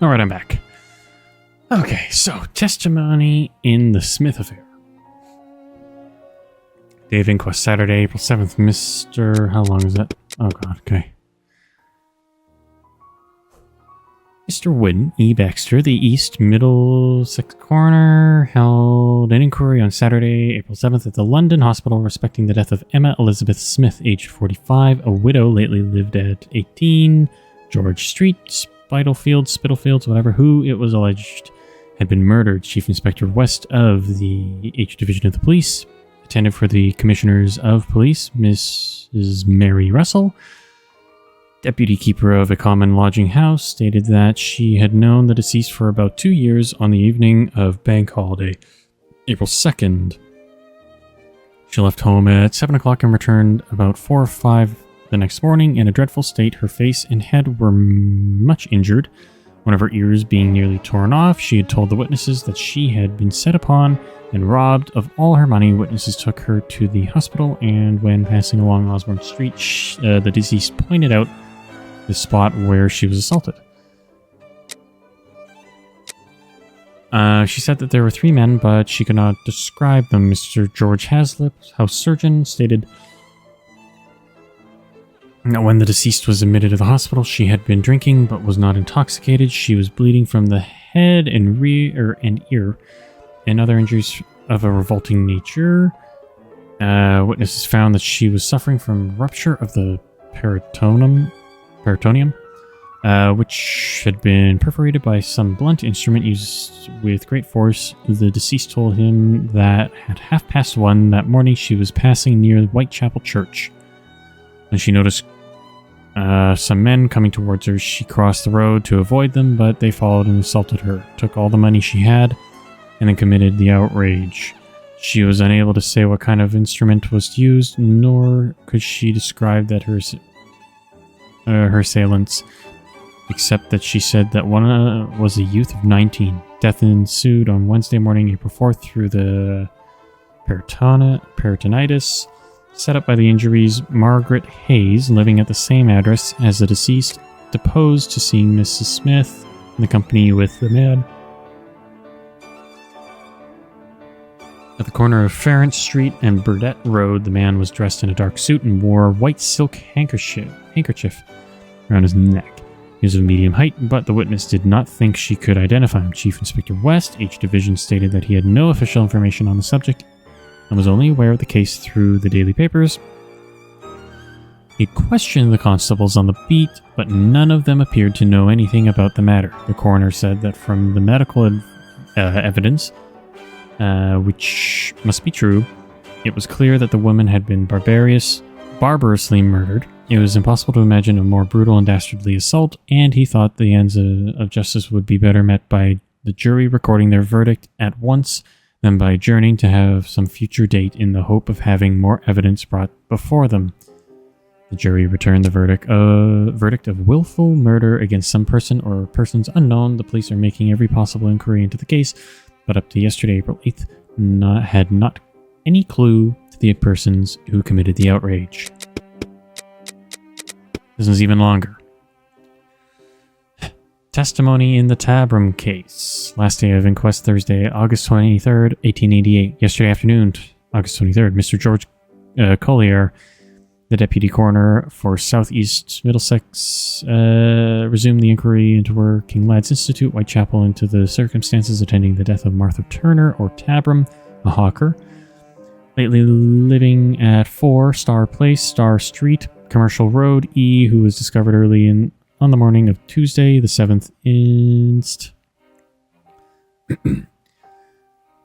All right, I'm back. Okay, so testimony in the Smith affair. Day of inquest, Saturday, April 7th. Mr. How long is that? Oh, God, okay. Mr. Wooden E. Baxter, the East Middlesex coroner, held an inquiry on Saturday, April 7th at the London Hospital respecting the death of Emma Elizabeth Smith, aged 45, a widow lately lived at 18 George Street, Spitalfields, whatever, who it was alleged had been murdered. Chief Inspector West of the H Division of the Police, attended for the Commissioners of Police, Mrs. Mary Russell, Deputy Keeper of a common lodging house, stated that she had known the deceased for about 2 years on the evening of Bank Holiday, April 2nd. She left home at 7 o'clock and returned about 4 or 5 the next morning in a dreadful state. Her face and head were much injured, one of her ears being nearly torn off. She had told the witnesses that she had been set upon and robbed of all her money. Witnesses took her to the hospital, and when passing along Osborne Street, the deceased pointed out the spot where she was assaulted. She said that there were 3 men, but she could not describe them. Mr. George Haslip, house surgeon, stated that when the deceased was admitted to the hospital, she had been drinking but was not intoxicated. She was bleeding from the head and rear and ear, and other injuries of a revolting nature. Witnesses found that she was suffering from rupture of the peritoneum, which had been perforated by some blunt instrument used with great force. The deceased told him that at 1:30 that morning she was passing near Whitechapel Church. When she noticed some men coming towards her, she crossed the road to avoid them, but they followed and assaulted her, took all the money she had, and then committed the outrage. She was unable to say what kind of instrument was used, nor could she describe that her assailants, except that she said that one was a youth of 19. Death ensued on Wednesday morning, April 4th, through the peritonitis set up by the injuries. Margaret Hayes, living at the same address as the deceased, deposed to seeing Mrs. Smith in the company with the man. At the corner of Farrant Street and Burdett Road, the man was dressed in a dark suit and wore a white silk handkerchief around his neck. He was of medium height, but the witness did not think she could identify him. Chief Inspector West, H Division, stated that he had no official information on the subject and was only aware of the case through the daily papers. He questioned the constables on the beat, but none of them appeared to know anything about the matter. The coroner said that from the medical evidence, which must be true, it was clear that the woman had been barbarously murdered. It was impossible to imagine a more brutal and dastardly assault, and he thought the ends of justice would be better met by the jury recording their verdict at once than by adjourning to have some future date in the hope of having more evidence brought before them. The jury returned the verdict of willful murder against some person or persons unknown. The police are making every possible inquiry into the case, but up to yesterday, April 8th, had not any clue to the persons who committed the outrage. This is even longer. Testimony in the Tabram case. Last day of inquest, Thursday, August 23rd, 1888. Yesterday afternoon, August 23rd, Mr. George Collier, the deputy coroner for Southeast Middlesex, resumed the inquiry into Working Lads Institute, Whitechapel, into the circumstances attending the death of Martha Turner, or Tabram, a hawker, lately living at 4 Star Place, Star Street, Commercial Road, E, who was discovered early on the morning of Tuesday, the 7th inst.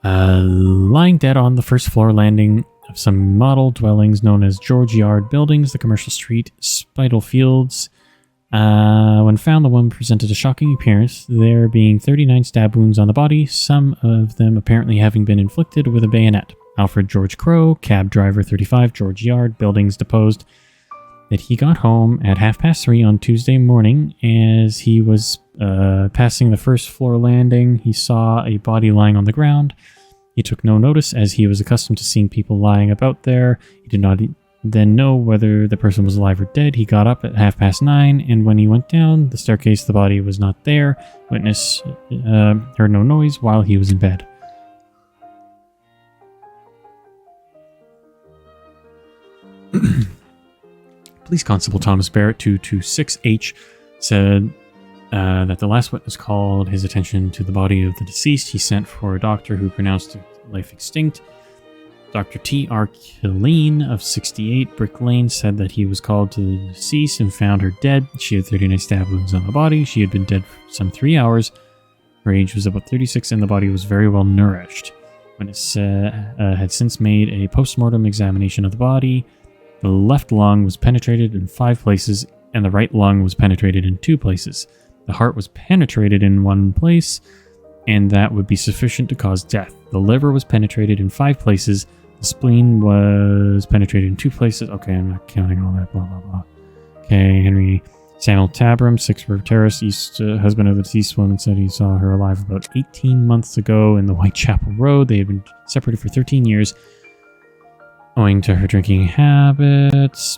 Lying dead on the first floor landing of some model dwellings known as George Yard buildings, the Commercial Street, Spitalfields. When found, the woman presented a shocking appearance, there being 39 stab wounds on the body, some of them apparently having been inflicted with a bayonet. Alfred George Crow, cab driver, 35, George Yard buildings, deposed that he got home at 3:30 on Tuesday morning. As he was passing the first floor landing, he saw a body lying on the ground. He took no notice, as he was accustomed to seeing people lying about there. He did not then know whether the person was alive or dead. He got up at 9:30, and when he went down the staircase, the body was not there. Witness heard no noise while he was in bed. Police Constable Thomas Barrett, 226H, said that the last witness called his attention to the body of the deceased. He sent for a doctor who pronounced life extinct. Dr. T.R. Killeen of 68 Brick Lane said that he was called to the deceased and found her dead. She had 39 stab wounds on the body. She had been dead for some 3 hours. Her age was about 36 and the body was very well nourished. Witness had since made a post-mortem examination of the body. The left lung was penetrated in 5 places and the right lung was penetrated in 2 places. The heart was penetrated in 1 place, and that would be sufficient to cause death. The liver was penetrated in 5 places. The spleen was penetrated in 2 places. Okay, I'm not counting all that, blah, blah, blah. Okay, Henry Samuel Tabram, 6 River Terrace, husband of the deceased woman, said he saw her alive about 18 months ago in the Whitechapel Road. They had been separated for 13 years, owing to her drinking habits.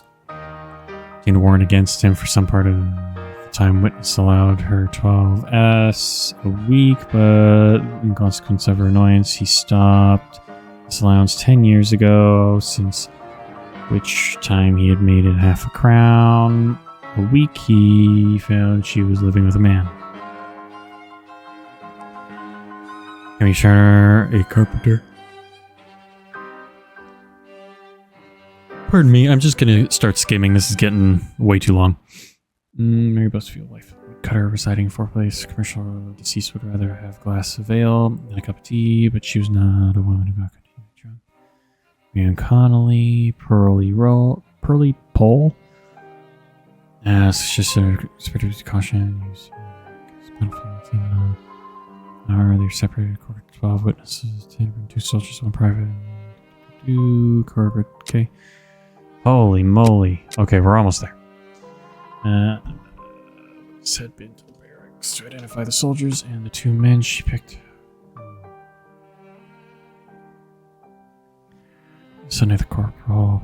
In warrant against him for some part of the time. Witness allowed her 12s a week, but in consequence of her annoyance, he stopped this allowance 10 years ago, since which time he had made it half a crown a week. He found she was living with a man. Commissioner, a carpenter. Pardon me, I'm just going to start skimming. This is getting way too long. Mary Busfield, wife cutter, residing in 4th place. Commercial deceased would rather have a glass of ale than a cup of tea, but she was not a woman who got drunk. Marianne Connolly, Pearly Pole. It's just a spirit of caution. They're separated. Court 12 witnesses, 2 soldiers, 1 private. 2 corporate. Okay. Holy moly. Okay, we're almost there. Had been to the barracks to identify the soldiers and the 2 men she picked. Sunday the corporal.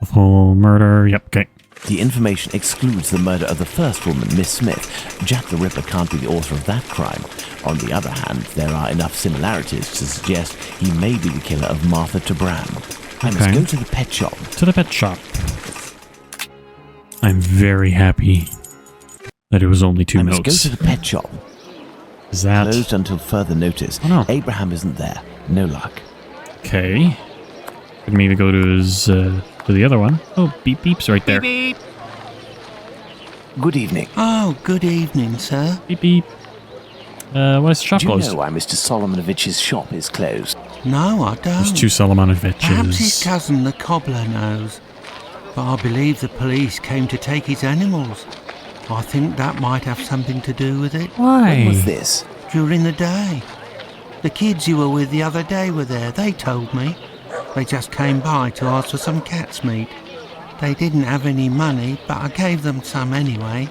Full murder. Yep, okay. The information excludes the murder of the first woman, Miss Smith. Jack the Ripper can't be the author of that crime. On the other hand, there are enough similarities to suggest he may be the killer of Martha Tabram. I must go to the pet shop. To the pet shop. I'm very happy that it was only 2 notes. I must go to the pet shop. Is that... Closed until further notice. Oh, no. Abraham isn't there. No luck. Okay. Could maybe go to his... to the other one. Oh, beep beep's right there. Beep beep. Good evening. Oh, good evening, sir. Beep beep. Why is the shop Do you closed? know why Mr. Solomonovich's shop is closed? No, I don't. There's 2 Solomonoviches. Perhaps his cousin, the cobbler, knows. But I believe the police came to take his animals. I think that might have something to do with it. Why? When was this? During the day. The kids you were with the other day were there, they told me. They just came by to ask for some cat's meat. They didn't have any money, but I gave them some anyway.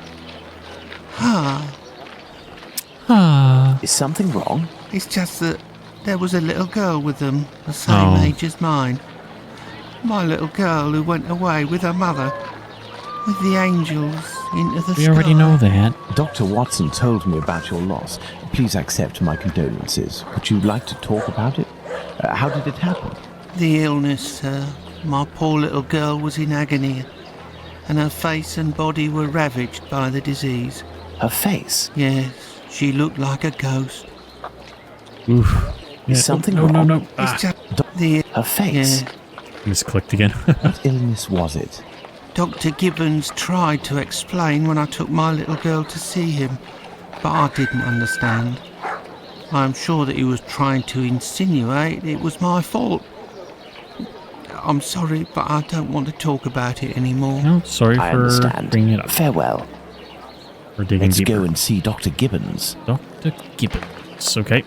Is something wrong? It's just that there was a little girl with them, the same age as mine. My little girl who went away with her mother, with the angels into the sky. We already know that. Dr. Watson told me about your loss. Please accept my condolences. Would you like to talk about it? How did it happen? The illness, sir. My poor little girl was in agony, and her face and body were ravaged by the disease. Her face? Yes, she looked like a ghost. Oof. Is something wrong? No. It's just Her face? Yeah. Misclicked again. What illness was it? Dr. Gibbons tried to explain when I took my little girl to see him, but I didn't understand. I'm sure that he was trying to insinuate it was my fault. I'm sorry, but I don't want to talk about it anymore. No, sorry I for understand. bringing it up. Farewell. We're digging Let's deeper. go and see Dr. Gibbons. Dr. Gibbons. Okay.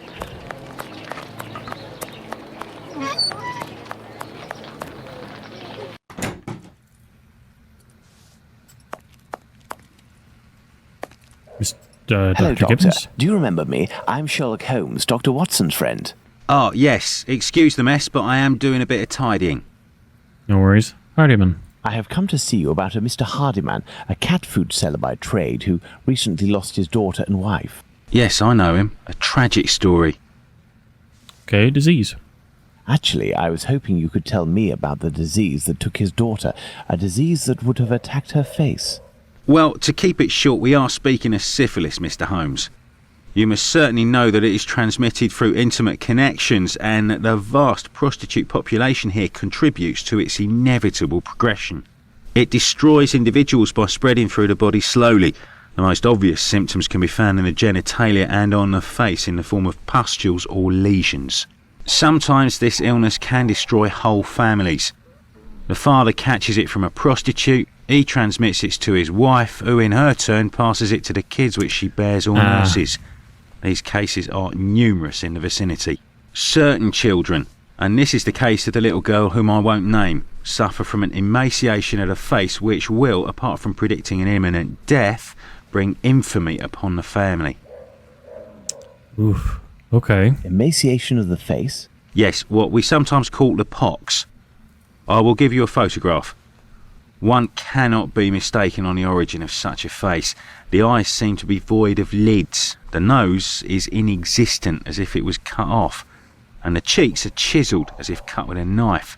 Hello, Dr. Doctor. Gibbons? Do you remember me? I'm Sherlock Holmes, Dr. Watson's friend. Oh, yes. Excuse the mess, but I am doing a bit of tidying. No worries. Hardyman. I have come to see you about a Mr. Hardyman, a cat food seller by trade who recently lost his daughter and wife. Yes, I know him. A tragic story. Okay, disease. Actually, I was hoping you could tell me about the disease that took his daughter, a disease that would have attacked her face. Well, to keep it short, we are speaking of syphilis, Mr. Holmes. You must certainly know that it is transmitted through intimate connections and that the vast prostitute population here contributes to its inevitable progression. It destroys individuals by spreading through the body slowly. The most obvious symptoms can be found in the genitalia and on the face in the form of pustules or lesions. Sometimes this illness can destroy whole families. The father catches it from a prostitute, he transmits it to his wife, who in her turn passes it to the kids which she bears or nurses. These cases are numerous in the vicinity. Certain children, and this is the case of the little girl whom I won't name, suffer from an emaciation of the face which will, apart from predicting an imminent death, bring infamy upon the family. Oof. Okay. Emaciation of the face? Yes, what we sometimes call the pox. I will give you a photograph. One cannot be mistaken on the origin of such a face. The eyes seem to be void of lids. The nose is inexistent, as if it was cut off. And the cheeks are chiselled, as if cut with a knife.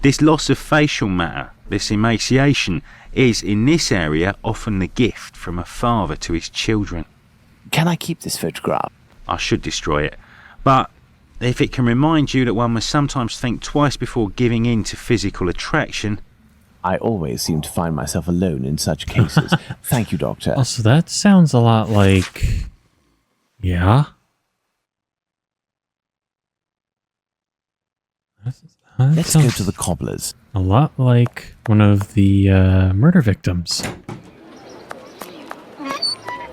This loss of facial matter, this emaciation, is, in this area, often the gift from a father to his children. Can I keep this photograph? I should destroy it. But if it can remind you that one must sometimes think twice before giving in to physical attraction... I always seem to find myself alone in such cases. Thank you, Doctor. Also, that sounds a lot like... Yeah? That Let's go sounds to the cobbler's. a lot like one of the murder victims.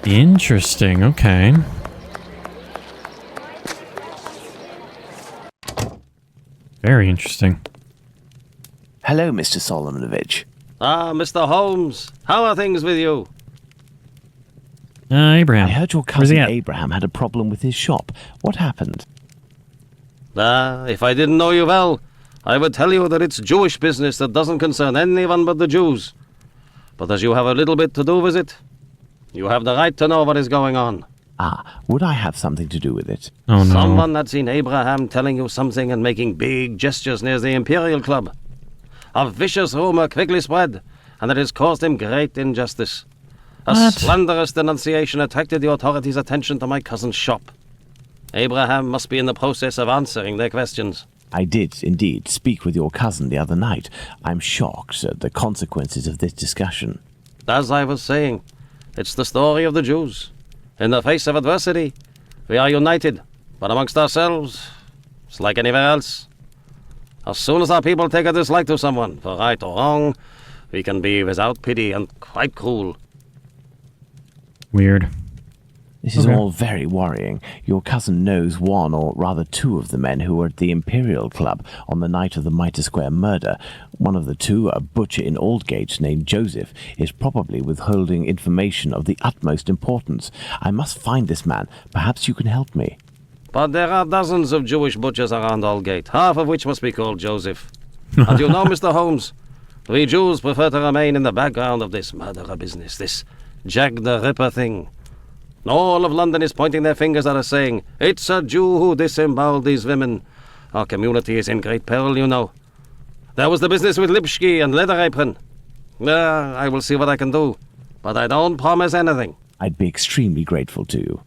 Interesting, okay. Very interesting. Hello, Mr. Solomonovich. Ah, Mr. Holmes, how are things with you? Abraham. I heard your Where's he cousin at? Abraham had a problem with his shop. What happened? Ah, if I didn't know you well, I would tell you that it's Jewish business that doesn't concern anyone but the Jews. But as you have a little bit to do with it, you have the right to know what is going on. Ah, would I have something to do with it? Oh no. Someone had seen Abraham telling you something and making big gestures near the Imperial Club. A vicious rumor quickly spread, and it has caused him great injustice. A What? slanderous denunciation attracted the authorities' attention to my cousin's shop. Abraham must be in the process of answering their questions. I did, indeed, speak with your cousin the other night. I'm shocked at the consequences of this discussion. As I was saying, it's the story of the Jews. In the face of adversity, we are united, but amongst ourselves, it's like anywhere else. As soon as our people take a dislike to someone, for right or wrong, we can be without pity and quite cruel. Weird. This is Okay. all very worrying. Your cousin knows one, or rather two, of the men who were at the Imperial Club on the night of the Mitre Square murder. One of the two, a butcher in Aldgate named Joseph, is probably withholding information of the utmost importance. I must find this man. Perhaps you can help me. But there are dozens of Jewish butchers around Aldgate, half of which must be called Joseph. And you know, Mr. Holmes, we Jews prefer to remain in the background of this murderer business, this Jack the Ripper thing. All of London is pointing their fingers at us saying, it's a Jew who disemboweled these women. Our community is in great peril, you know. There was the business with Lipsky and Leather Apron. I will see what I can do, but I don't promise anything. I'd be extremely grateful to you.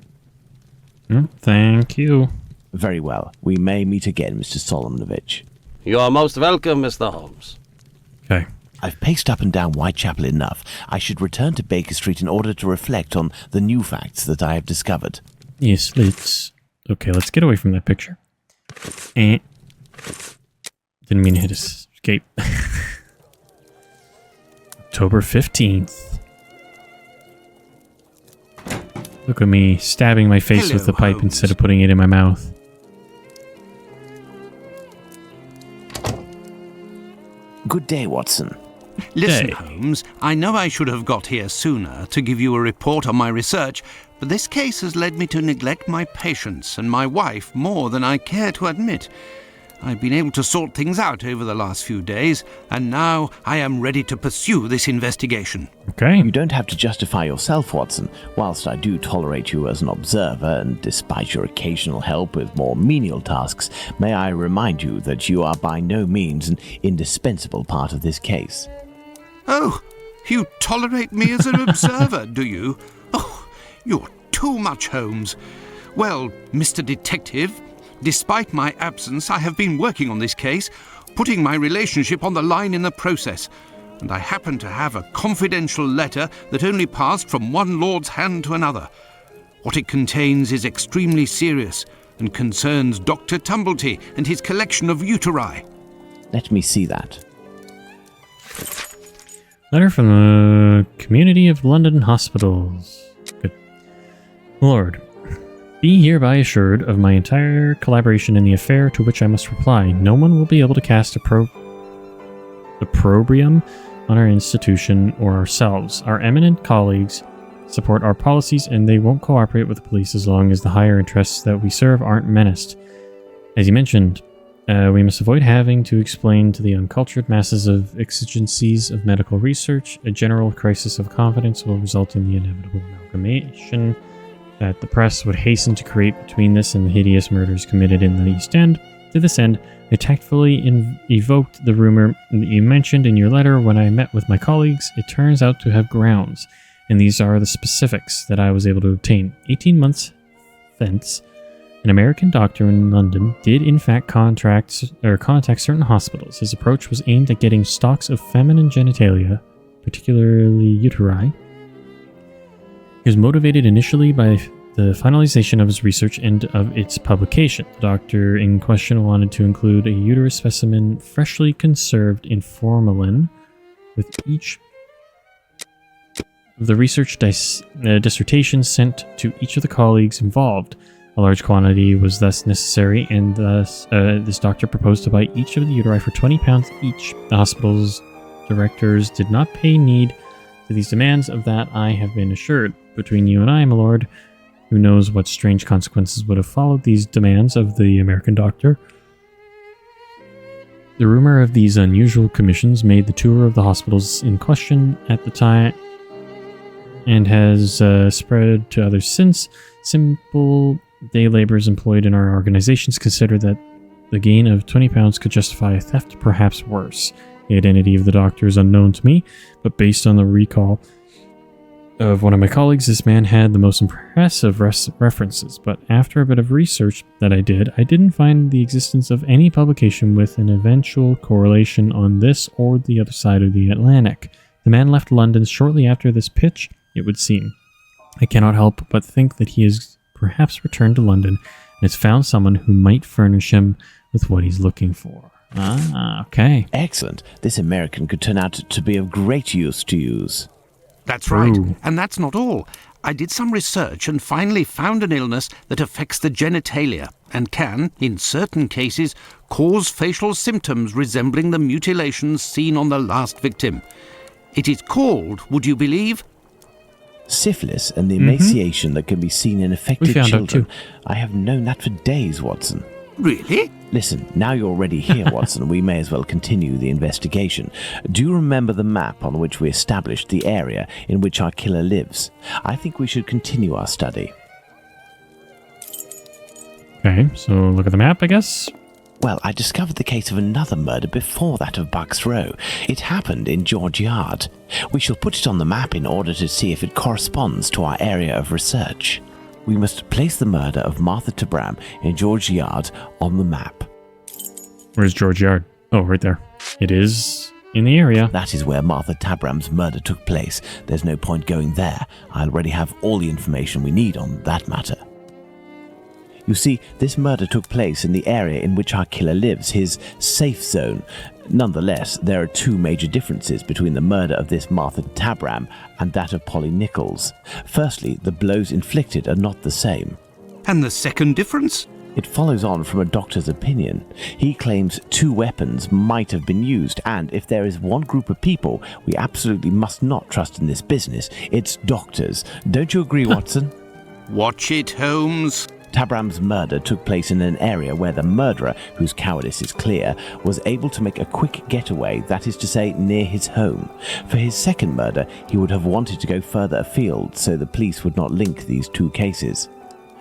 Thank you. Very well. We may meet again, Mr. Solomonovich. You are most welcome, Mr. Holmes. Okay. I've paced up and down Whitechapel enough. I should return to Baker Street in order to reflect on the new facts that I have discovered. Yes, let's... Okay, let's get away from that picture. Didn't mean to hit escape. October 15th. Look at me stabbing my face Hello, with the pipe Holmes. instead of putting it in my mouth. Good day, Watson. Listen, day. Holmes, I know I should have got here sooner to give you a report on my research, but this case has led me to neglect my patients and my wife more than I care to admit. I've been able to sort things out over the last few days, and now I am ready to pursue this investigation. Okay. You don't have to justify yourself, Watson. Whilst I do tolerate you as an observer, and despite your occasional help with more menial tasks, may I remind you that you are by no means an indispensable part of this case. Oh, you tolerate me as an observer, do you? Oh, you're too much, Holmes. Well, Mr. Detective, despite my absence, I have been working on this case, putting my relationship on the line in the process, and I happen to have a confidential letter that only passed from one lord's hand to another. What it contains is extremely serious and concerns Dr. Tumblety and his collection of uteri. Let me see that. Letter from the Community of London Hospitals. Good. Lord, be hereby assured of my entire collaboration in the affair, to which I must reply. No one will be able to cast opprobrium on our institution or ourselves. Our eminent colleagues support our policies, and they won't cooperate with the police as long as the higher interests that we serve aren't menaced. As you mentioned, we must avoid having to explain to the uncultured masses of exigencies of medical research. A general crisis of confidence will result in the inevitable amalgamation that the press would hasten to create between this and the hideous murders committed in the East End. To this end, I tactfully evoked the rumor that you mentioned in your letter when I met with my colleagues. It turns out to have grounds, and these are the specifics that I was able to obtain. 18 months thence, an American doctor in London did in fact contact certain hospitals. His approach was aimed at getting stocks of feminine genitalia, particularly uteri. He was motivated initially by the finalization of his research and of its publication. The doctor in question wanted to include a uterus specimen freshly conserved in formalin with each of the research dissertations sent to each of the colleagues involved. A large quantity was thus necessary, and thus this doctor proposed to buy each of the uteri for £20 each. The hospital's directors did not pay heed to these demands. Of that I have been assured. Between you and I, my lord, who knows what strange consequences would have followed these demands of the American doctor. The rumor of these unusual commissions made the tour of the hospitals in question at the time and has spread to others since. Simple day laborers employed in our organizations consider that the gain of £20 could justify a theft, perhaps worse. The identity of the doctor is unknown to me, but based on the recall of one of my colleagues, this man had the most impressive references. But after a bit of research that I didn't find the existence of any publication with an eventual correlation on this or the other side of the Atlantic. The man left London shortly after this pitch, it would seem. I cannot help but think that he has perhaps returned to London and has found someone who might furnish him with what he's looking for. Ah, okay. Excellent. This American could turn out to be of great use to use. That's right, and that's not all. I did some research and finally found an illness that affects the genitalia and can, in certain cases, cause facial symptoms resembling the mutilations seen on the last victim. It is called, would you believe? Syphilis and the emaciation that can be seen in affected children. Too. I have known that for days, Watson. Really? Listen, now you're already here, Watson, we may as well continue the investigation. Do you remember the map on which we established the area in which our killer lives? I think we should continue our study. Okay, so look at the map, I guess. Well, I discovered the case of another murder before that of Bucks Row. It happened in George Yard. We shall put it on the map in order to see if it corresponds to our area of research. We must place the murder of Martha Tabram in George Yard on the map. Where's George Yard? Oh, right there. It is in the area. That is where Martha Tabram's murder took place. There's no point going there. I already have all the information we need on that matter. You see, this murder took place in the area in which our killer lives, his safe zone. Nonetheless, there are two major differences between the murder of this Martha Tabram and that of Polly Nichols. Firstly, the blows inflicted are not the same. And the second difference? It follows on from a doctor's opinion. He claims 2 weapons might have been used, and if there is one group of people we absolutely must not trust in this business, it's doctors. Don't you agree, Watson? Watch it, Holmes. Tabram's murder took place in an area where the murderer, whose cowardice is clear, was able to make a quick getaway, that is to say, near his home. For his second murder, he would have wanted to go further afield, so the police would not link these 2 cases.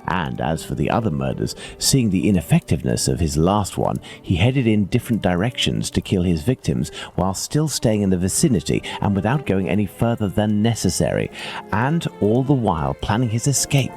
And as for the other murders, seeing the ineffectiveness of his last one, he headed in different directions to kill his victims while still staying in the vicinity and without going any further than necessary, and all the while planning his escape.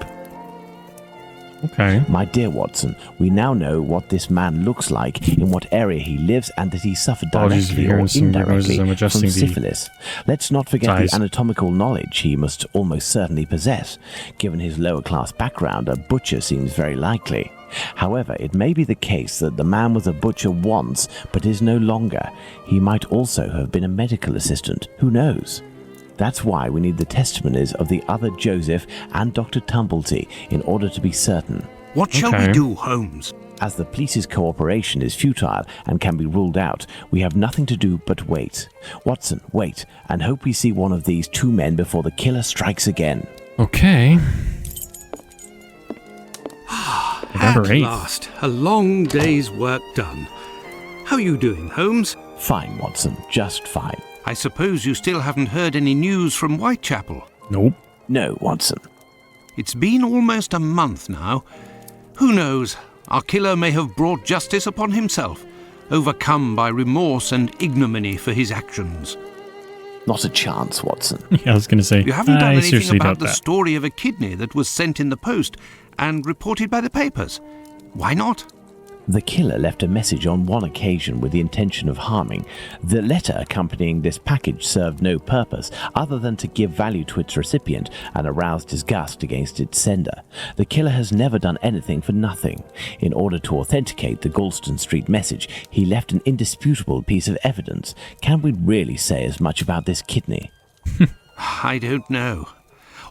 Okay. My dear Watson, we now know what this man looks like, in what area he lives, and that he suffered Apologies if directly you're or hearing some weird noises. indirectly I'm from adjusting the syphilis. Let's not forget size. the anatomical knowledge he must almost certainly possess. Given his lower-class background, a butcher seems very likely. However, it may be the case that the man was a butcher once, but is no longer. He might also have been a medical assistant. Who knows? That's why we need the testimonies of the other Joseph and Dr. Tumblety in order to be certain. What shall Okay. we do, Holmes? As the police's cooperation is futile and can be ruled out, we have nothing to do but wait. Watson, wait, and hope we see one of these 2 men before the killer strikes again. Okay. November At 8th. last, a long day's work done. How are you doing, Holmes? Fine, Watson, just fine. I suppose you still haven't heard any news from Whitechapel. Nope. No, Watson. It's been almost a month now. Who knows? Our killer may have brought justice upon himself, overcome by remorse and ignominy for his actions. Not a chance, Watson. Yeah, I was going to say, You haven't done I anything seriously about doubt the that. story of a kidney that was sent in the post and reported by the papers. Why not? The killer left a message on one occasion with the intention of harming. The letter accompanying this package served no purpose other than to give value to its recipient and arouse disgust against its sender. The killer has never done anything for nothing. In order to authenticate the Galston Street message, he left an indisputable piece of evidence. Can we really say as much about this kidney? I don't know.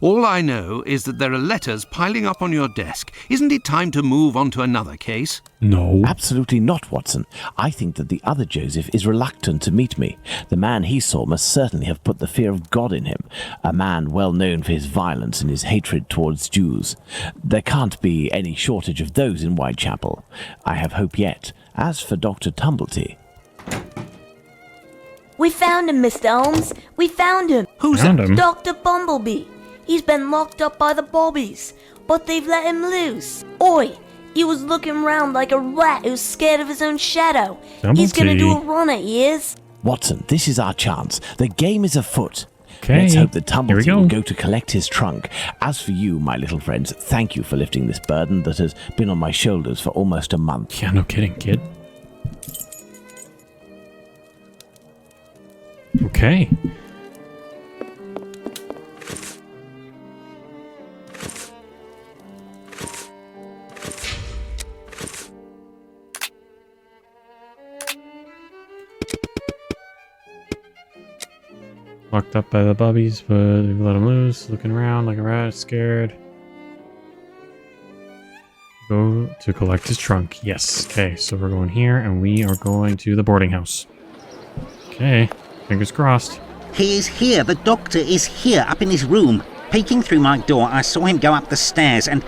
All I know is that there are letters piling up on your desk. Isn't it time to move on to another case? No. Absolutely not, Watson. I think that the other Joseph is reluctant to meet me. The man he saw must certainly have put the fear of God in him, a man well known for his violence and his hatred towards Jews. There can't be any shortage of those in Whitechapel. I have hope yet. As for Dr. Tumblety... We found him, Mr. Holmes. We found him. Who's Found that? him. Dr. Bumblebee. He's been locked up by the bobbies, but they've let him loose. Oi, he was looking round like a rat who's scared of his own shadow. He's gonna do a run at years. Watson, this is our chance. The game is afoot. Okay. Let's hope that Here we Tumblety go. will go to collect his trunk. As for you, my little friends, thank you for lifting this burden that has been on my shoulders for almost a month. Yeah, no kidding, kid. Okay. Locked up by the bobbies, but they've let him loose. Looking around like a rat, scared. Go to collect his trunk. Yes. Okay, so we're going here, and we are going to the boarding house. Okay, fingers crossed. He is here. The doctor is here, up in his room. Peeking through my door, I saw him go up the stairs, and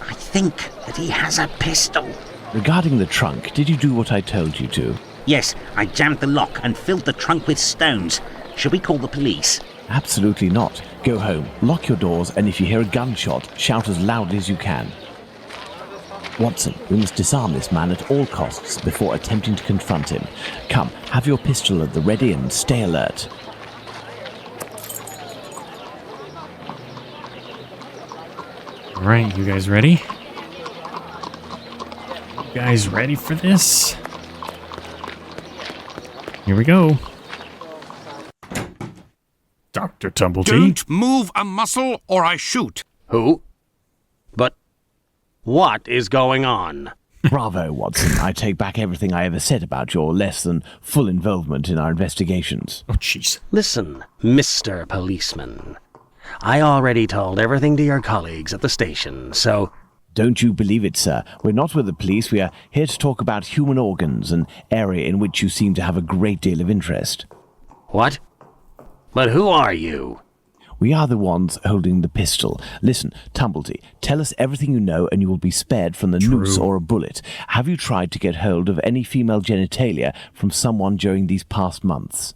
I think that he has a pistol. Regarding the trunk, did you do what I told you to? Yes, I jammed the lock and filled the trunk with stones. Should we call the police? Absolutely not. Go home, lock your doors, and if you hear a gunshot, shout as loudly as you can. Watson, we must disarm this man at all costs before attempting to confront him. Come, have your pistol at the ready and stay alert. Alright, you guys ready? You guys ready for this? Here we go. Dr. Tumblety. Don't move a muscle or I shoot. Who? But what is going on? Bravo, Watson. I take back everything I ever said about your less than full involvement in our investigations. Oh, jeez. Listen, Mr. Policeman. I already told everything to your colleagues at the station, so... Don't you believe it, sir. We're not with the police. We are here to talk about human organs, an area in which you seem to have a great deal of interest. What? But who are you? We are the ones holding the pistol. Listen, Tumblety, tell us everything you know and you will be spared from the noose or a bullet. Have you tried to get hold of any female genitalia from someone during these past months?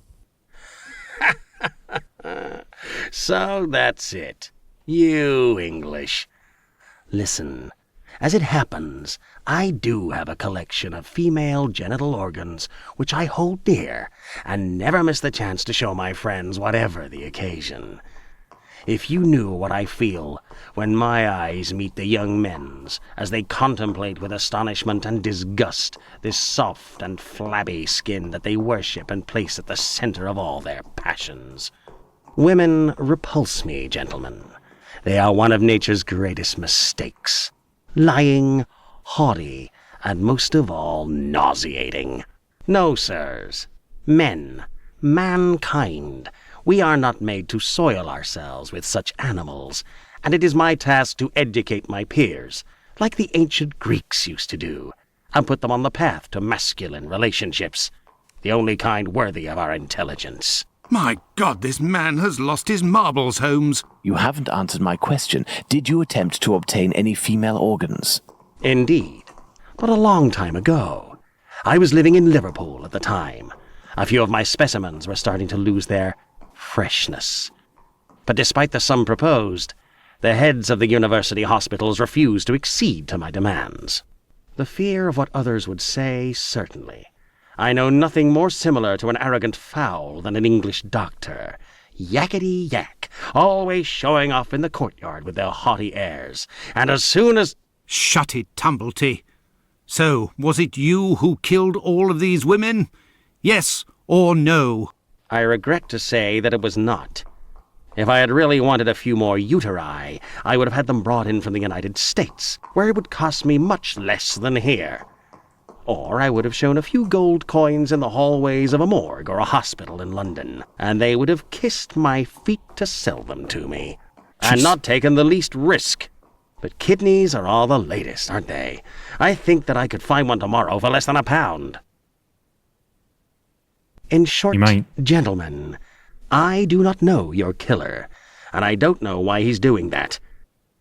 So that's it. You English. Listen, as it happens, I do have a collection of female genital organs which I hold dear and never miss the chance to show my friends whatever the occasion. If you knew what I feel when my eyes meet the young men's as they contemplate with astonishment and disgust this soft and flabby skin that they worship and place at the center of all their passions. Women repulse me, gentlemen. They are one of nature's greatest mistakes. Lying, haughty, and most of all, nauseating. No, sirs. Men, mankind, we are not made to soil ourselves with such animals, and it is my task to educate my peers, like the ancient Greeks used to do, and put them on the path to masculine relationships, the only kind worthy of our intelligence. My God, this man has lost his marbles, Holmes. You haven't answered my question. Did you attempt to obtain any female organs? Indeed, but a long time ago. I was living in Liverpool at the time. A few of my specimens were starting to lose their freshness. But despite the sum proposed, the heads of the university hospitals refused to accede to my demands. The fear of what others would say, certainly. I know nothing more similar to an arrogant fowl than an English doctor. Yakety-yak, always showing off in the courtyard with their haughty airs. And as soon as... Shut it, Tumblety. So, was it you who killed all of these women? Yes or no? I regret to say that it was not. If I had really wanted a few more uteri, I would have had them brought in from the United States, where it would cost me much less than here. Or I would have shown a few gold coins in the hallways of a morgue or a hospital in London, and they would have kissed my feet to sell them to me, and not taken the least risk. But kidneys are all the latest, aren't they? I think that I could find one tomorrow for less than £1. In short, gentlemen, I do not know your killer, and I don't know why he's doing that.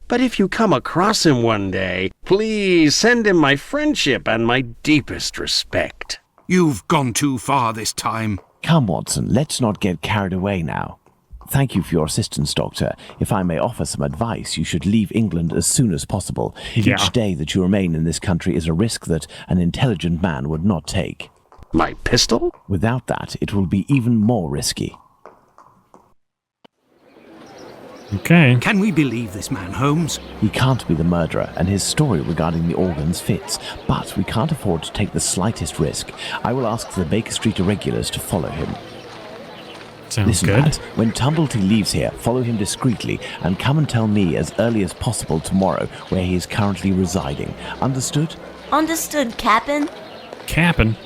But if you come across him one day, please send him my friendship and my deepest respect. You've gone too far this time. Come, Watson, let's not get carried away now. Thank you for your assistance, Doctor. If I may offer some advice, you should leave England as soon as possible. Yeah. Each day that you remain in this country is a risk that an intelligent man would not take. My pistol? Without that, it will be even more risky. Okay. Can we believe this man, Holmes? He can't be the murderer, and his story regarding the organs fits. But we can't afford to take the slightest risk. I will ask the Baker Street irregulars to follow him. Sounds Listen, good. lads, when Tumblety leaves here, follow him discreetly and come and tell me as early as possible tomorrow where he is currently residing. Understood? Understood, Cap'n. Cap'n.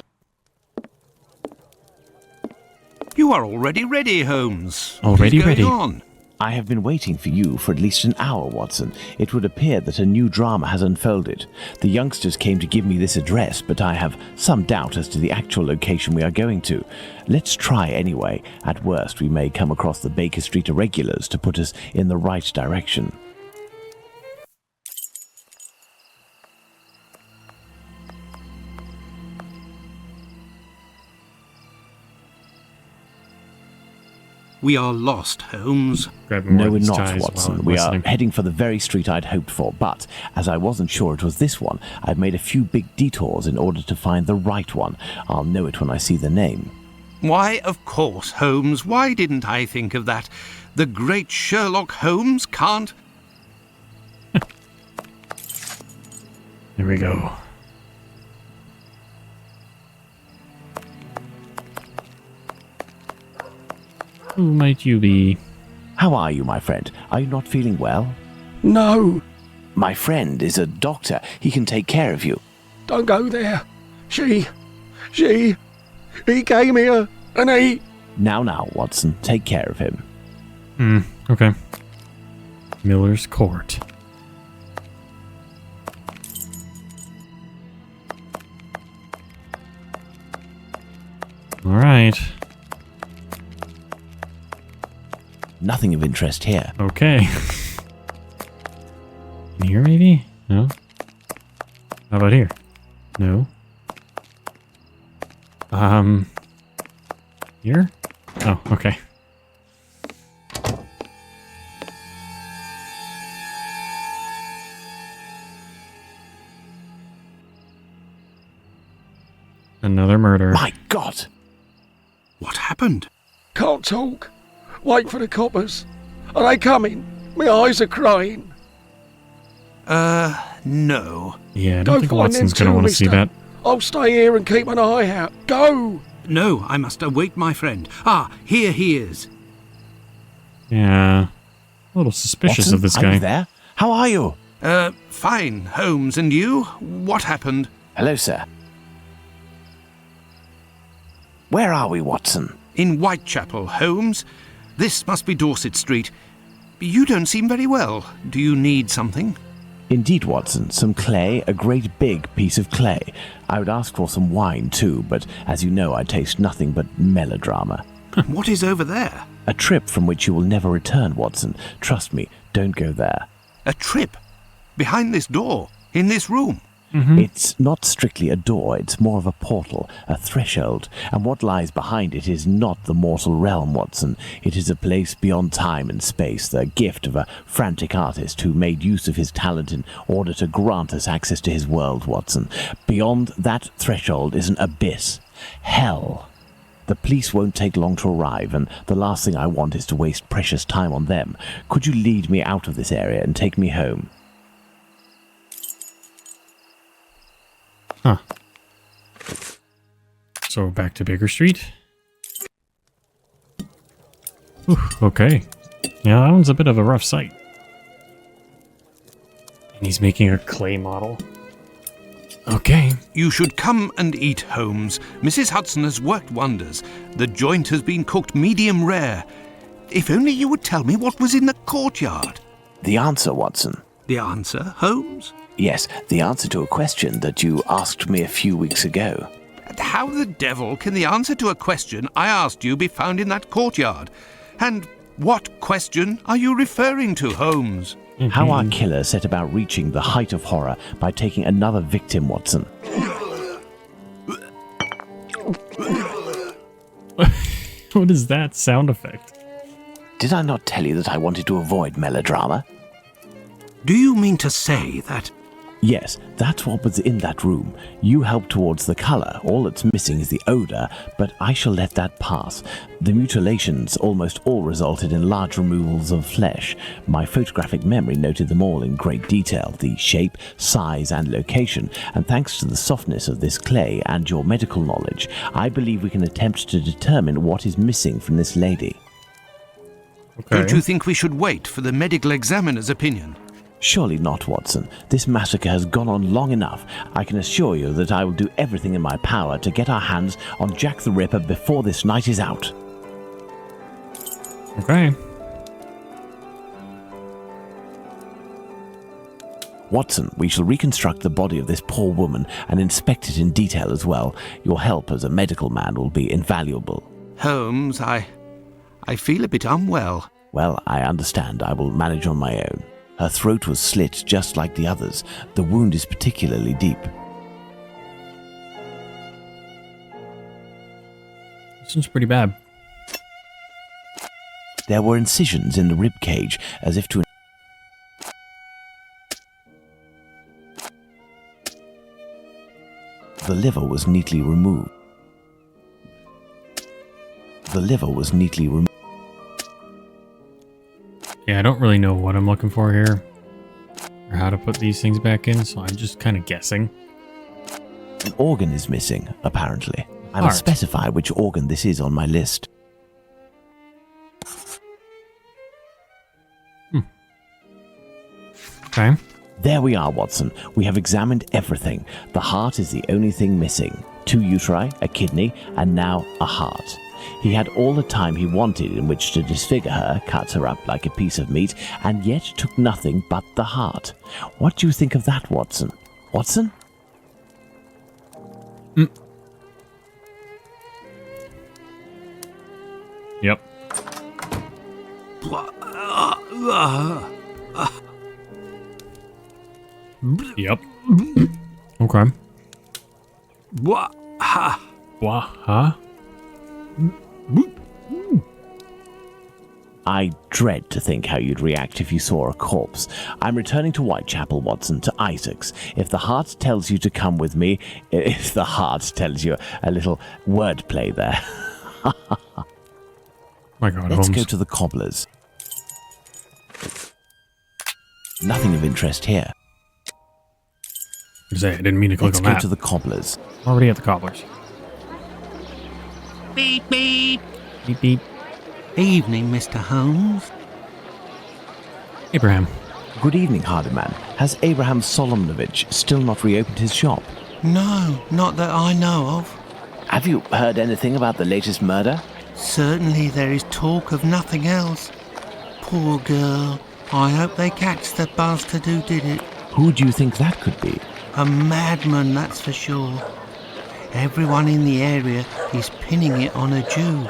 You are already ready, Holmes. Already what is ready. going on? I have been waiting for you for at least an hour, Watson. It would appear that a new drama has unfolded. The youngsters came to give me this address, but I have some doubt as to the actual location we are going to. Let's try anyway. At worst, we may come across the Baker Street irregulars to put us in the right direction. We are lost, Holmes. Grabbing No, we're Morgan's not, ties Watson. while I'm We are listening. heading for the very street I'd hoped for, but as I wasn't sure it was this one, I've made a few big detours in order to find the right one. I'll know it when I see the name. Why, of course, Holmes. Why didn't I think of that? The great Sherlock Holmes can't... There we go. Who might you be? How are you, my friend? Are you not feeling well? No, My friend is a doctor. He can take care of you. don't go there. He came here, and he... Now, Watson, take care of him. Okay. Miller's Court. Alright. Nothing of interest here. Okay. In here, maybe? No? How about here? No. Here? Oh, okay. Another murder. My God! What happened? Can't talk. Wait for the coppers. Are they coming? My eyes are crying. No. Yeah, I Go don't think find Watson's them going to too, want to see mister. that. I'll stay here and keep an eye out. Go! No, I must await my friend. Ah, here he is. Yeah. A little suspicious Watson, of this are guy. you there? How are you? Fine, Holmes, and you? What happened? Hello, sir. Where are we, Watson? In Whitechapel, Holmes. This must be Dorset Street. You don't seem very well. Do you need something? Indeed, Watson. Some clay, a great big piece of clay. I would ask for some wine, too, but as you know, I taste nothing but melodrama. What is over there? A trip from which you will never return, Watson. Trust me, don't go there. A trip? Behind this door? In this room? It's not strictly a door, it's more of a portal, a threshold, and what lies behind it is not the mortal realm, Watson. It is a place beyond time and space, the gift of a frantic artist who made use of his talent in order to grant us access to his world, Watson. Beyond that threshold is an abyss. Hell. The police won't take long to arrive, and the last thing I want is to waste precious time on them. Could you lead me out of this area and take me home? Huh. So back to Baker Street. Ooh, okay. Yeah, that one's a bit of a rough sight. And he's making a clay model. Okay. You should come and eat, Holmes. Mrs. Hudson has worked wonders. The joint has been cooked medium rare. If only you would tell me what was in the courtyard. The answer, Watson. The answer, Holmes? Yes, the answer to a question that you asked me a few weeks ago. How the devil can the answer to a question I asked you be found in that courtyard? And what question are you referring to, Holmes? How our killer set about reaching the height of horror by taking another victim, Watson. What is that sound effect? Did I not tell you that I wanted to avoid melodrama? Do you mean to say that... Yes, that's what was in that room. You helped towards the colour. All that's missing is the odour, but I shall let that pass. The mutilations almost all resulted in large removals of flesh. My photographic memory noted them all in great detail, the shape, size and location, and thanks to the softness of this clay and your medical knowledge, I believe we can attempt to determine what is missing from this lady. Okay. Don't you think we should wait for the medical examiner's opinion? Surely not, Watson. This massacre has gone on long enough. I can assure you that I will do everything in my power to get our hands on Jack the Ripper before this night is out. Okay. Watson, we shall reconstruct the body of this poor woman and inspect it in detail as well. Your help as a medical man will be invaluable. Holmes, I feel a bit unwell. Well, I understand. I will manage on my own. Her throat was slit just like the others. The wound is particularly deep. This one's pretty bad. There were incisions in the rib cage, as if to... The liver was neatly removed. Yeah, I don't really know what I'm looking for here. Or how to put these things back in, so I'm just kind of guessing. An organ is missing, apparently. I Heart. must specify which organ this is on my list. Okay. There we are, Watson. We have examined everything. The heart is the only thing missing. 2 uteri, a kidney, and now a heart. He had all the time he wanted in which to disfigure her, cut her up like a piece of meat, and yet took nothing but the heart. What do you think of that, Watson? Watson? Yep. Yep. Okay. Wah-ha. I dread to think how you'd react if you saw a corpse. I'm returning to Whitechapel, Watson, to Isaac's. If the heart tells you to come with me, if the heart tells you a little wordplay there. My God, Let's Holmes. go to the cobbler's. Nothing of interest here. I didn't mean to click Let's on go that. to the cobbler's. Already at the cobbler's. Beep, beep. Beep, beep. Evening, Mr. Holmes. Abraham. Good evening, Hardiman. Has Abraham Solomnovich still not reopened his shop? No, not that I know of. Have you heard anything about the latest murder? Certainly there is talk of nothing else. Poor girl. I hope they catch the bastard who did it. Who do you think that could be? A madman, that's for sure. Everyone in the area is pinning it on a Jew.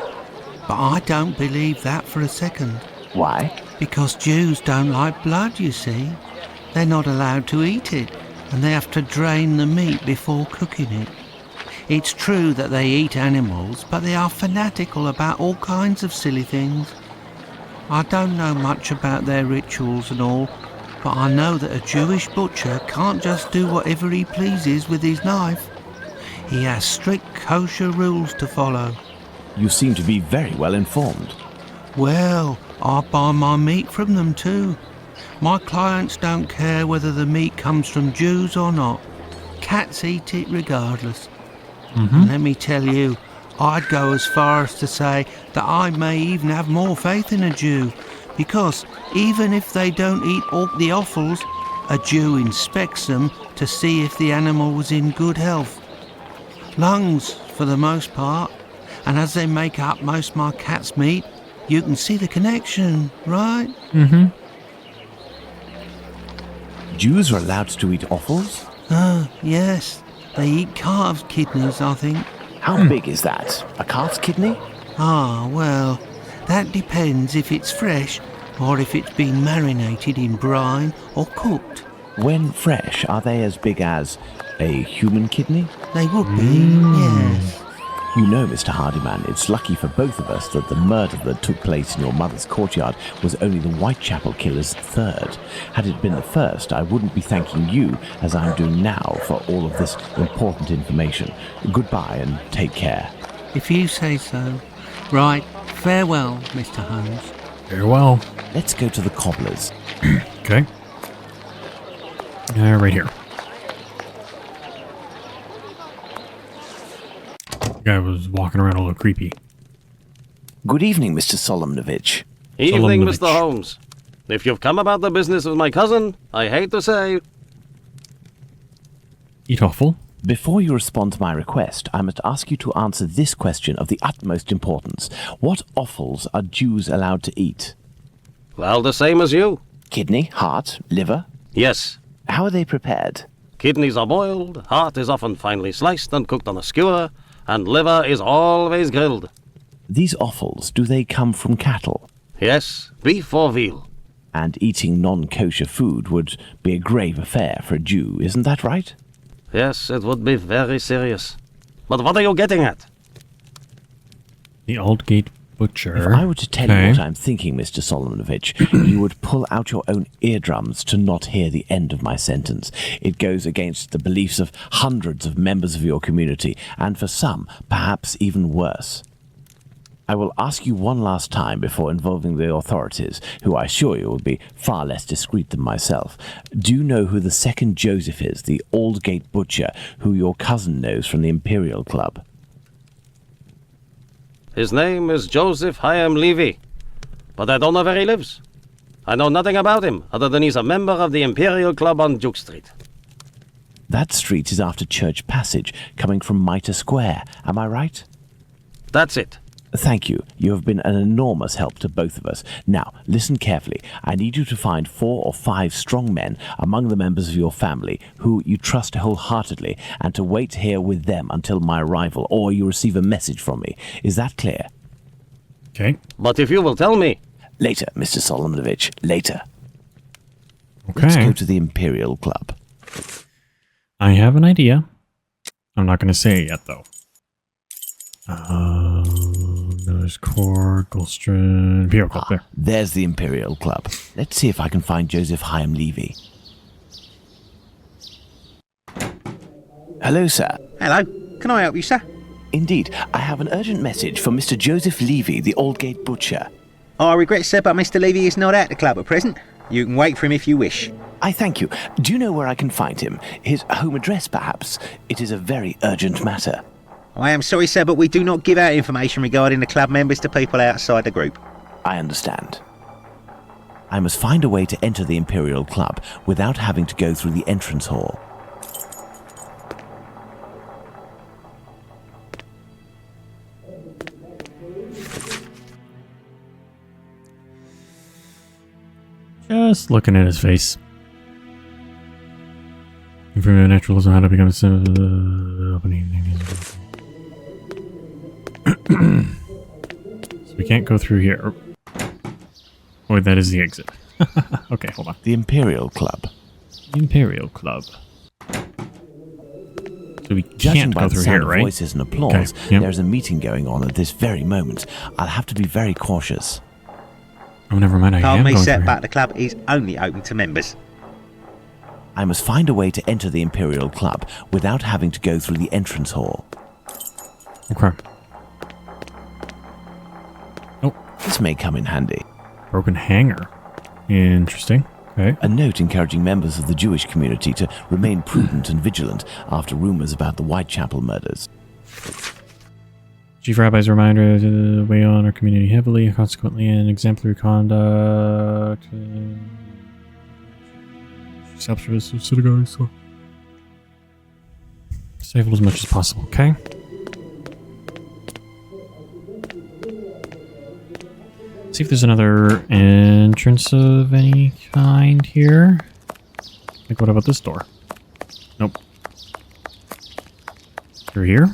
But I don't believe that for a second. Why? Because Jews don't like blood, you see. They're not allowed to eat it, and they have to drain the meat before cooking it. It's true that they eat animals, but they are fanatical about all kinds of silly things. I don't know much about their rituals and all, but I know that a Jewish butcher can't just do whatever he pleases with his knife. He has strict kosher rules to follow. You seem to be very well informed. Well, I buy my meat from them too. My clients don't care whether the meat comes from Jews or not. Cats eat it regardless. And let me tell you, I'd go as far as to say that I may even have more faith in a Jew, because even if they don't eat all the offals, a Jew inspects them to see if the animal was in good health. Lungs, for the most part, and as they make up most of my cat's meat, you can see the connection, right? Mm-hmm. Jews are allowed to eat offals? Yes. They eat calves' kidneys, I think. How big is that? A calf's kidney? Ah, well, that depends if it's fresh or if it's been marinated in brine or cooked. When fresh, are they as big as a human kidney? They would be, yes. You know, Mr. Hardiman, it's lucky for both of us that the murder that took place in your mother's courtyard was only the Whitechapel killer's third. Had it been the first, I wouldn't be thanking you, as I'm doing now, for all of this important information. Goodbye and take care. If you say so. Right, farewell, Mr. Holmes. Very well. Let's go to the cobbler's. Okay. Right here. Guy was walking around a little creepy. Good evening, Mr. Solomnovich. Evening, Solomnovich. Mr. Holmes. If you've come about the business with my cousin, I hate to say... Eat awful. Before you respond to my request, I must ask you to answer this question of the utmost importance. What offals are Jews allowed to eat? Well, the same as you. Kidney, heart, liver? Yes. How are they prepared? Kidneys are boiled, heart is often finely sliced and cooked on a skewer, and liver is always grilled. These offals, do they come from cattle? Yes, beef or veal. And eating non-kosher food would be a grave affair for a Jew, isn't that right? Yes, it would be very serious. But what are you getting at? The Aldgate Butcher. If I were to tell you Okay. what I'm thinking, Mr. Solomnovich, you would pull out your own eardrums to not hear the end of my sentence. It goes against the beliefs of hundreds of members of your community, and for some, perhaps even worse. I will ask you one last time before involving the authorities, who I assure you will be far less discreet than myself. Do you know who the second Joseph is, the Aldgate Butcher, who your cousin knows from the Imperial Club? His name is Joseph Chaim Levy, but I don't know where he lives. I know nothing about him, other than he's a member of the Imperial Club on Duke Street. That street is after Church Passage, coming from Mitre Square. Am I right? That's it. Thank you. You have been an enormous help to both of us. Now, listen carefully. I need you to find 4 or 5 strong men among the members of your family who you trust wholeheartedly, and to wait here with them until my arrival, or you receive a message from me. Is that clear? Okay. But if you will tell me... Later, Mr. Solomonovich, later. Okay. Let's go to the Imperial Club. I have an idea. I'm not going to say it yet, though. There's Cord, Goldstone, Imperial Club, there. There's the Imperial Club. Let's see if I can find Joseph Hyam Levy. Hello, sir. Hello. Can I help you, sir? Indeed, I have an urgent message for Mr. Joseph Levy, the Aldgate butcher. I regret, sir, but Mr. Levy is not at the club at present. You can wait for him if you wish. I thank you. Do you know where I can find him? His home address, perhaps? It is a very urgent matter. I am sorry, sir, but we do not give out information regarding the club members to people outside the group. I understand. I must find a way to enter the Imperial Club without having to go through the entrance hall. Just looking at his face. Improving naturalism, how to become a opening. So we can't go through here. Oh, that is the exit. Okay, hold on. The Imperial Club. Imperial Club. So we Judging can't by go the through sound here, of right? voices and applause, Okay, yep. there's a meeting going on at this very moment. I'll have to be very cautious. Oh, never mind. I Pardon am me, going sir, through but here. the club is only open to members. I must find a way to enter the Imperial Club without having to go through the entrance hall. Okay. Oh, This may come in handy. broken hanger. Interesting. Okay. A note encouraging members of the Jewish community to remain prudent and vigilant after rumors about the Whitechapel murders. Chief Rabbi's reminder to weigh on our community heavily, consequently, in exemplary conduct. Receptionist of synagogue, so. Save it as much as possible, okay? See if there's another entrance of any kind here. Like, what about this door? Nope. Through here?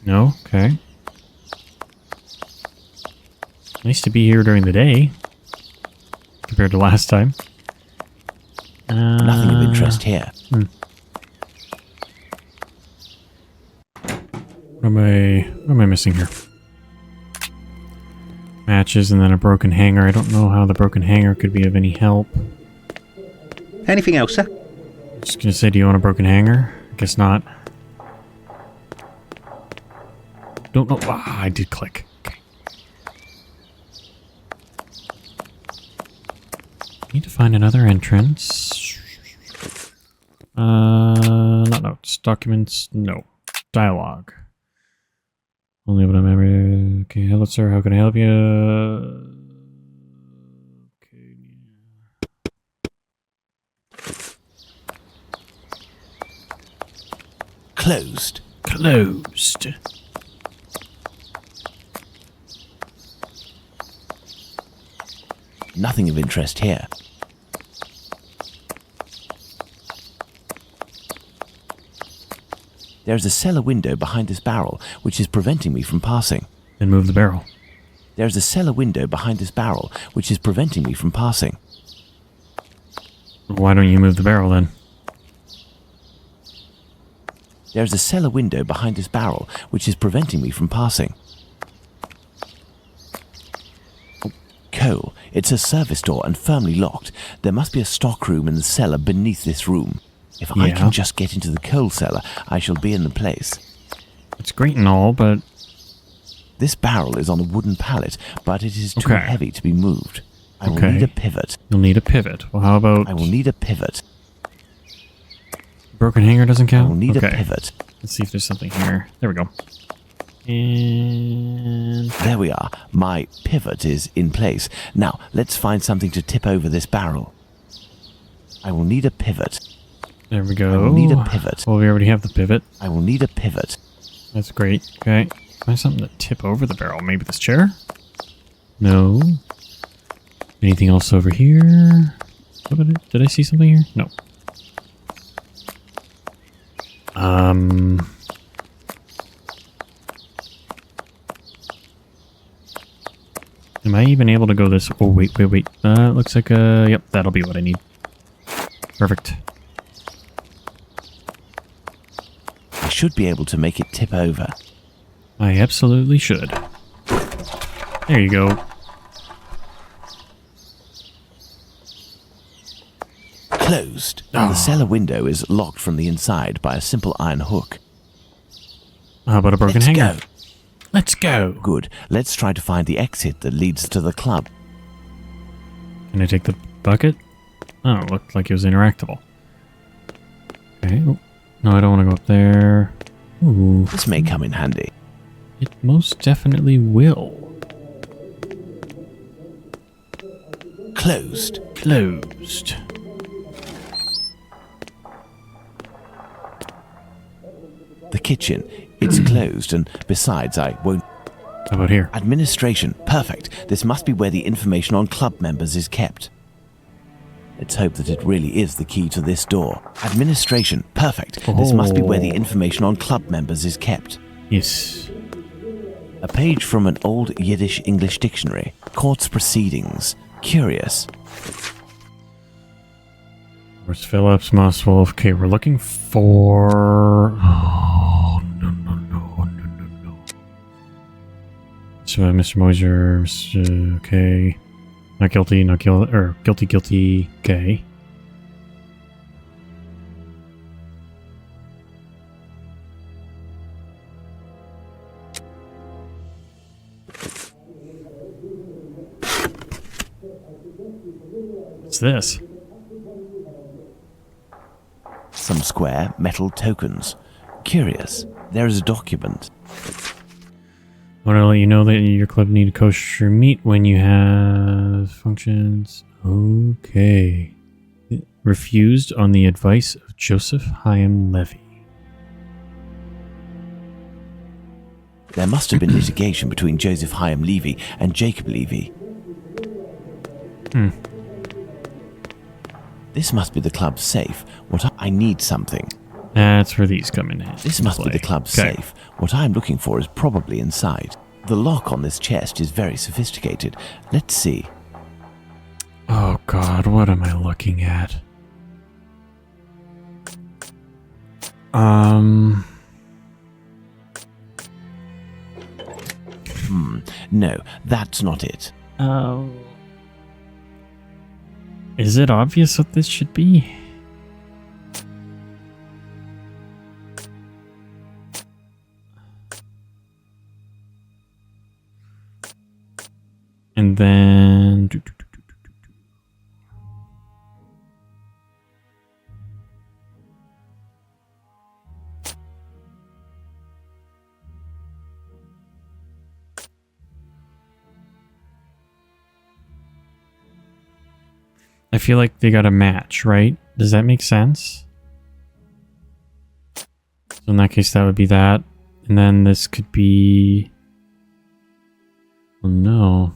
No? Okay. Nice to be here during the day. Compared to last time. Nothing of interest here. What am I missing here? Matches and then a broken hanger. I don't know how the broken hanger could be of any help. Anything else, sir? Just gonna say, do you want a broken hanger? I guess not. Don't know. Ah, I did click. Okay. Need to find another entrance. Not notes. Documents. No. Dialogue. Only what I'm ever. Okay, hello, sir. How can I help you? Okay. Closed. Closed. Nothing of interest here. There's a cellar window behind this barrel, which is preventing me from passing. Then move the barrel. There's a cellar window behind this barrel, which is preventing me from passing. Why don't you move the barrel then? There's a cellar window behind this barrel, which is preventing me from passing. Coal. It's a service door and firmly locked. There must be a stock room in the cellar beneath this room. If I can just get into the coal cellar, I shall be in the place. It's great and all, but This barrel is on a wooden pallet, but it is too Okay. heavy to be moved. I will Okay. need a pivot. you'll need a pivot. Well, how about I will need a pivot. broken hanger doesn't I count? will need Okay. a pivot. Let's see if there's something here. There we go. And There we are. My pivot is in place. Now, let's find something to tip over this barrel. I will need a pivot. there we go. I will need a pivot. Well, we already have the pivot. I will need a pivot. That's great. Okay. Find something to tip over the barrel. Maybe this chair? No. Anything else over here? Did I see something here? No. Am I even able to go this? Oh, wait. Looks like, yep, that'll be what I need. Perfect. I should be able to make it tip over. I absolutely should. There you go. Closed. The cellar window is locked from the inside by a simple iron hook. How about a broken Let's hanger? go. Let's go. Good. Let's try to find the exit that leads to the club. Can I take the bucket? Oh, it looked like it was interactable. Okay. Oh, no, I don't want to go up there. Ooh. This may come in handy. It most definitely will. Closed. Closed. The kitchen. It's closed, and besides, I won't... How about here? Administration. Perfect. This must be where the information on club members is kept. Let's hope that it really is the key to this door. Administration. Perfect. This must be where the information on club members is kept. Yes. A page from an old Yiddish English dictionary. Court's proceedings. Curious. Where's Phillips, Mosswolf? Okay, we're looking for... Oh, no. So, Mr. Moser, okay. Not guilty, or guilty, okay. What's this? Some square metal tokens. Curious. There is a document. I want to let you know that your club need kosher meat when you have functions. Okay. Refused on the advice of Joseph Chaim Levy. There must have been litigation between Joseph Chaim Levy and Jacob Levy. This must be the club's safe. I need something. That's where these come in. This must be the club's safe. What I'm looking for is probably inside. The lock on this chest is very sophisticated. Let's see. Oh God, what am I looking at? No, that's not it. Oh. Is it obvious what this should be? And then... I feel like they got a match, right? Does that make sense? So in that case, that would be that. And then this could be... Oh no.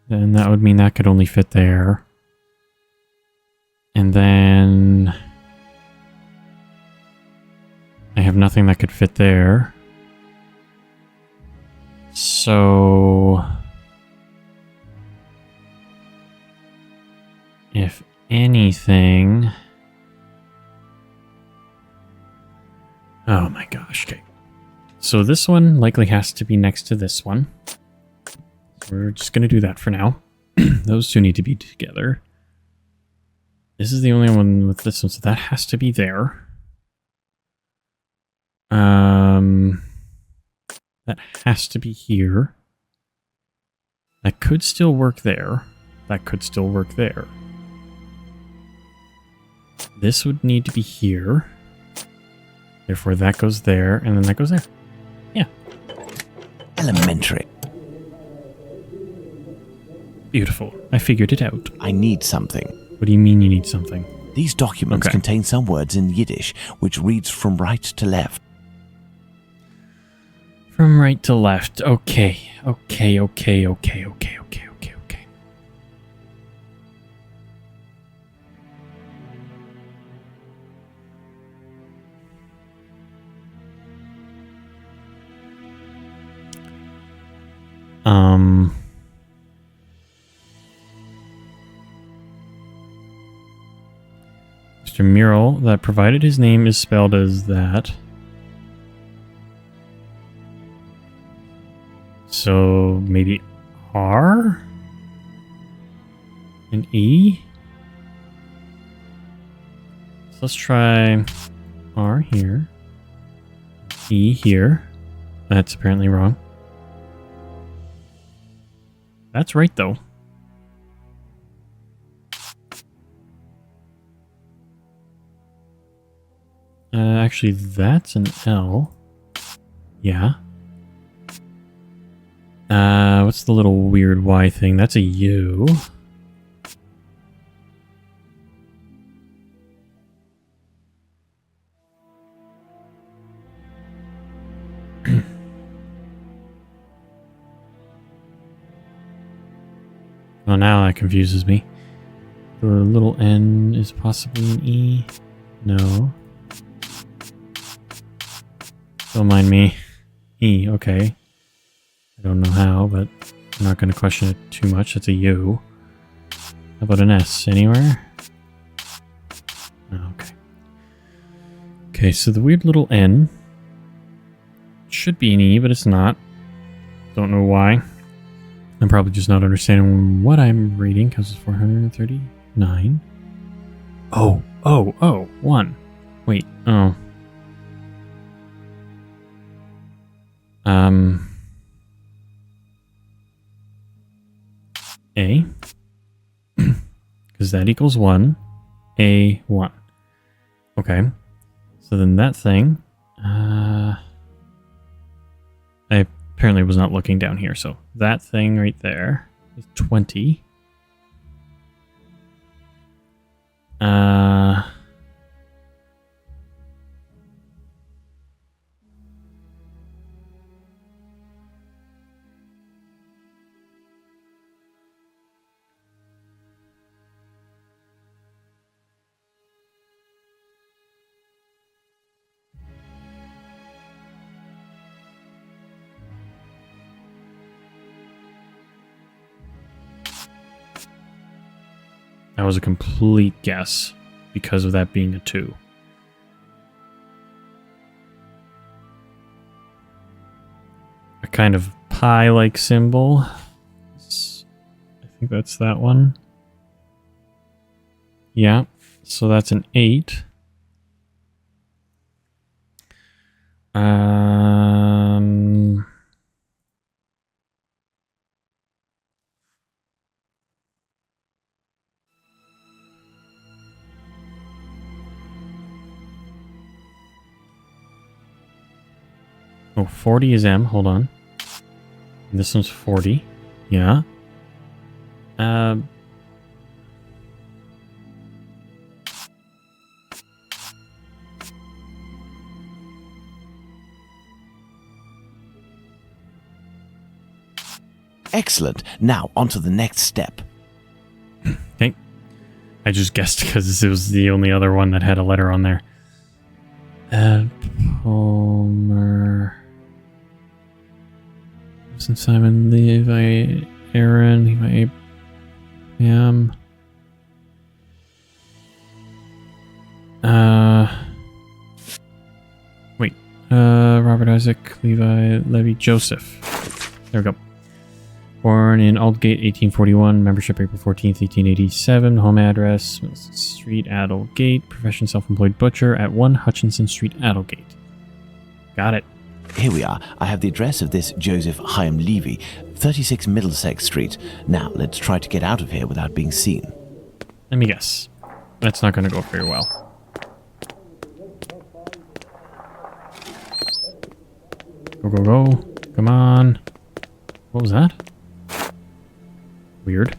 Then that would mean that could only fit there. And then... I have nothing that could fit there. So... If anything... Oh my gosh, okay. So this one likely has to be next to this one. We're just going to do that for now. Those two need to be together. This is the only one with this one, so that has to be there. That has to be here. That could still work there. That could still work there. This would need to be here. Therefore, that goes there, and then that goes there. Yeah. Elementary. Beautiful. I figured it out. I need something. What do you mean you need something? These documents contain some words in Yiddish, which reads from right to left. From right to left. Okay. Okay. Mr. Mural that provided his name is spelled as that. So maybe R and E. So let's try R here, E here. That's apparently wrong. That's right though. Actually, that's an L. Yeah. What's the little weird Y thing? That's a U. Well, now that confuses me. The little N is possibly an E. No. Don't mind me. E, okay. I don't know how, but I'm not going to question it too much. It's a U. How about an S? Anywhere? No, okay. Okay, so the weird little N should be an E, but it's not. Don't know why. I'm probably just not understanding what I'm reading, because it's 439. Oh, 1. Wait, oh. A. Because that equals 1. A, 1. Okay. So then that thing, I apparently was not looking down here, so that thing right there is 20. That was a complete guess because of that being a 2. A kind of pie-like symbol. I think that's that one. Yeah, so that's an 8. Oh, 40 is M. Hold on. And this one's 40. Yeah. Excellent. Now, on to the next step. Okay. I just guessed because it was the only other one that had a letter on there. Palmer. Simon, Levi, Aaron, Levi, Abraham. Robert Isaac, Levi, Levi, Joseph. There we go. Born in Aldgate, 1841. Membership April 14th, 1887. Home address, Street, Aldgate. Profession, self-employed butcher at 1 Hutchinson Street, Aldgate. Got it. Here we are. I have the address of this Joseph Chaim Levy, 36 Middlesex Street. Now, let's try to get out of here without being seen. Let me guess. That's not going to go very well. Go, go, go. Come on. What was that? Weird.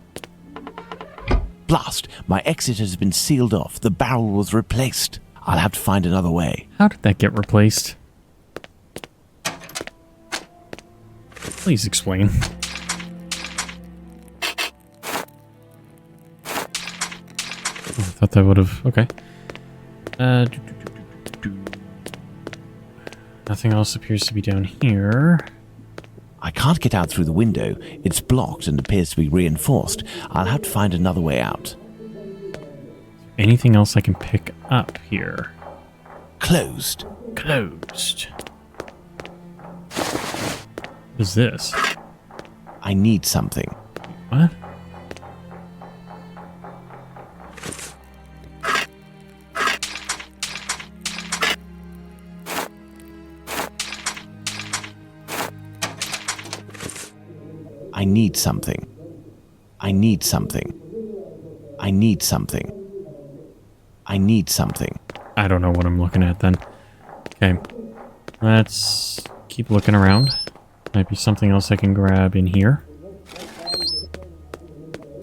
Blast! My exit has been sealed off. The barrel was replaced. I'll have to find another way. How did that get replaced? Please explain. I thought that would have... Okay. Nothing else appears to be down here. I I can't get out through the window. It's blocked and appears to be reinforced. I'll have to find another way out. Anything else I can pick up here? Closed. Closed. What is this? I need something. What? I need something. I need something. I need something. I need something. I don't know what I'm looking at then. Okay. Let's keep looking around. Might be something else I can grab in here.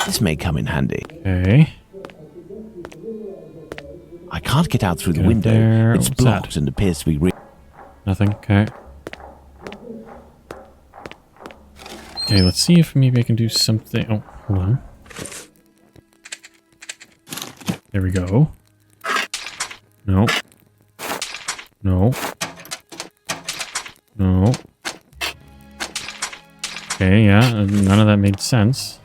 This may come in handy. Okay. I can't get out through the Get up window. there. It's What's blocked that? and appears to be Nothing. Okay. Okay, let's see if maybe I can do something. Oh, hold on. There we go. No. No. No. Okay, yeah, none of that made sense.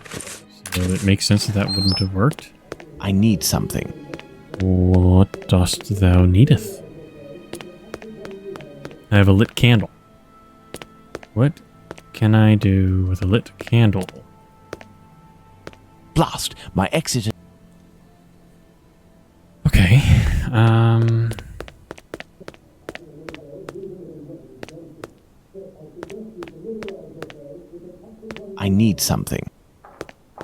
So it makes sense that that wouldn't have worked. I need something. What dost thou needeth? I have a lit candle. What can I do with a lit candle? Blast! My exit. Okay, I need something. I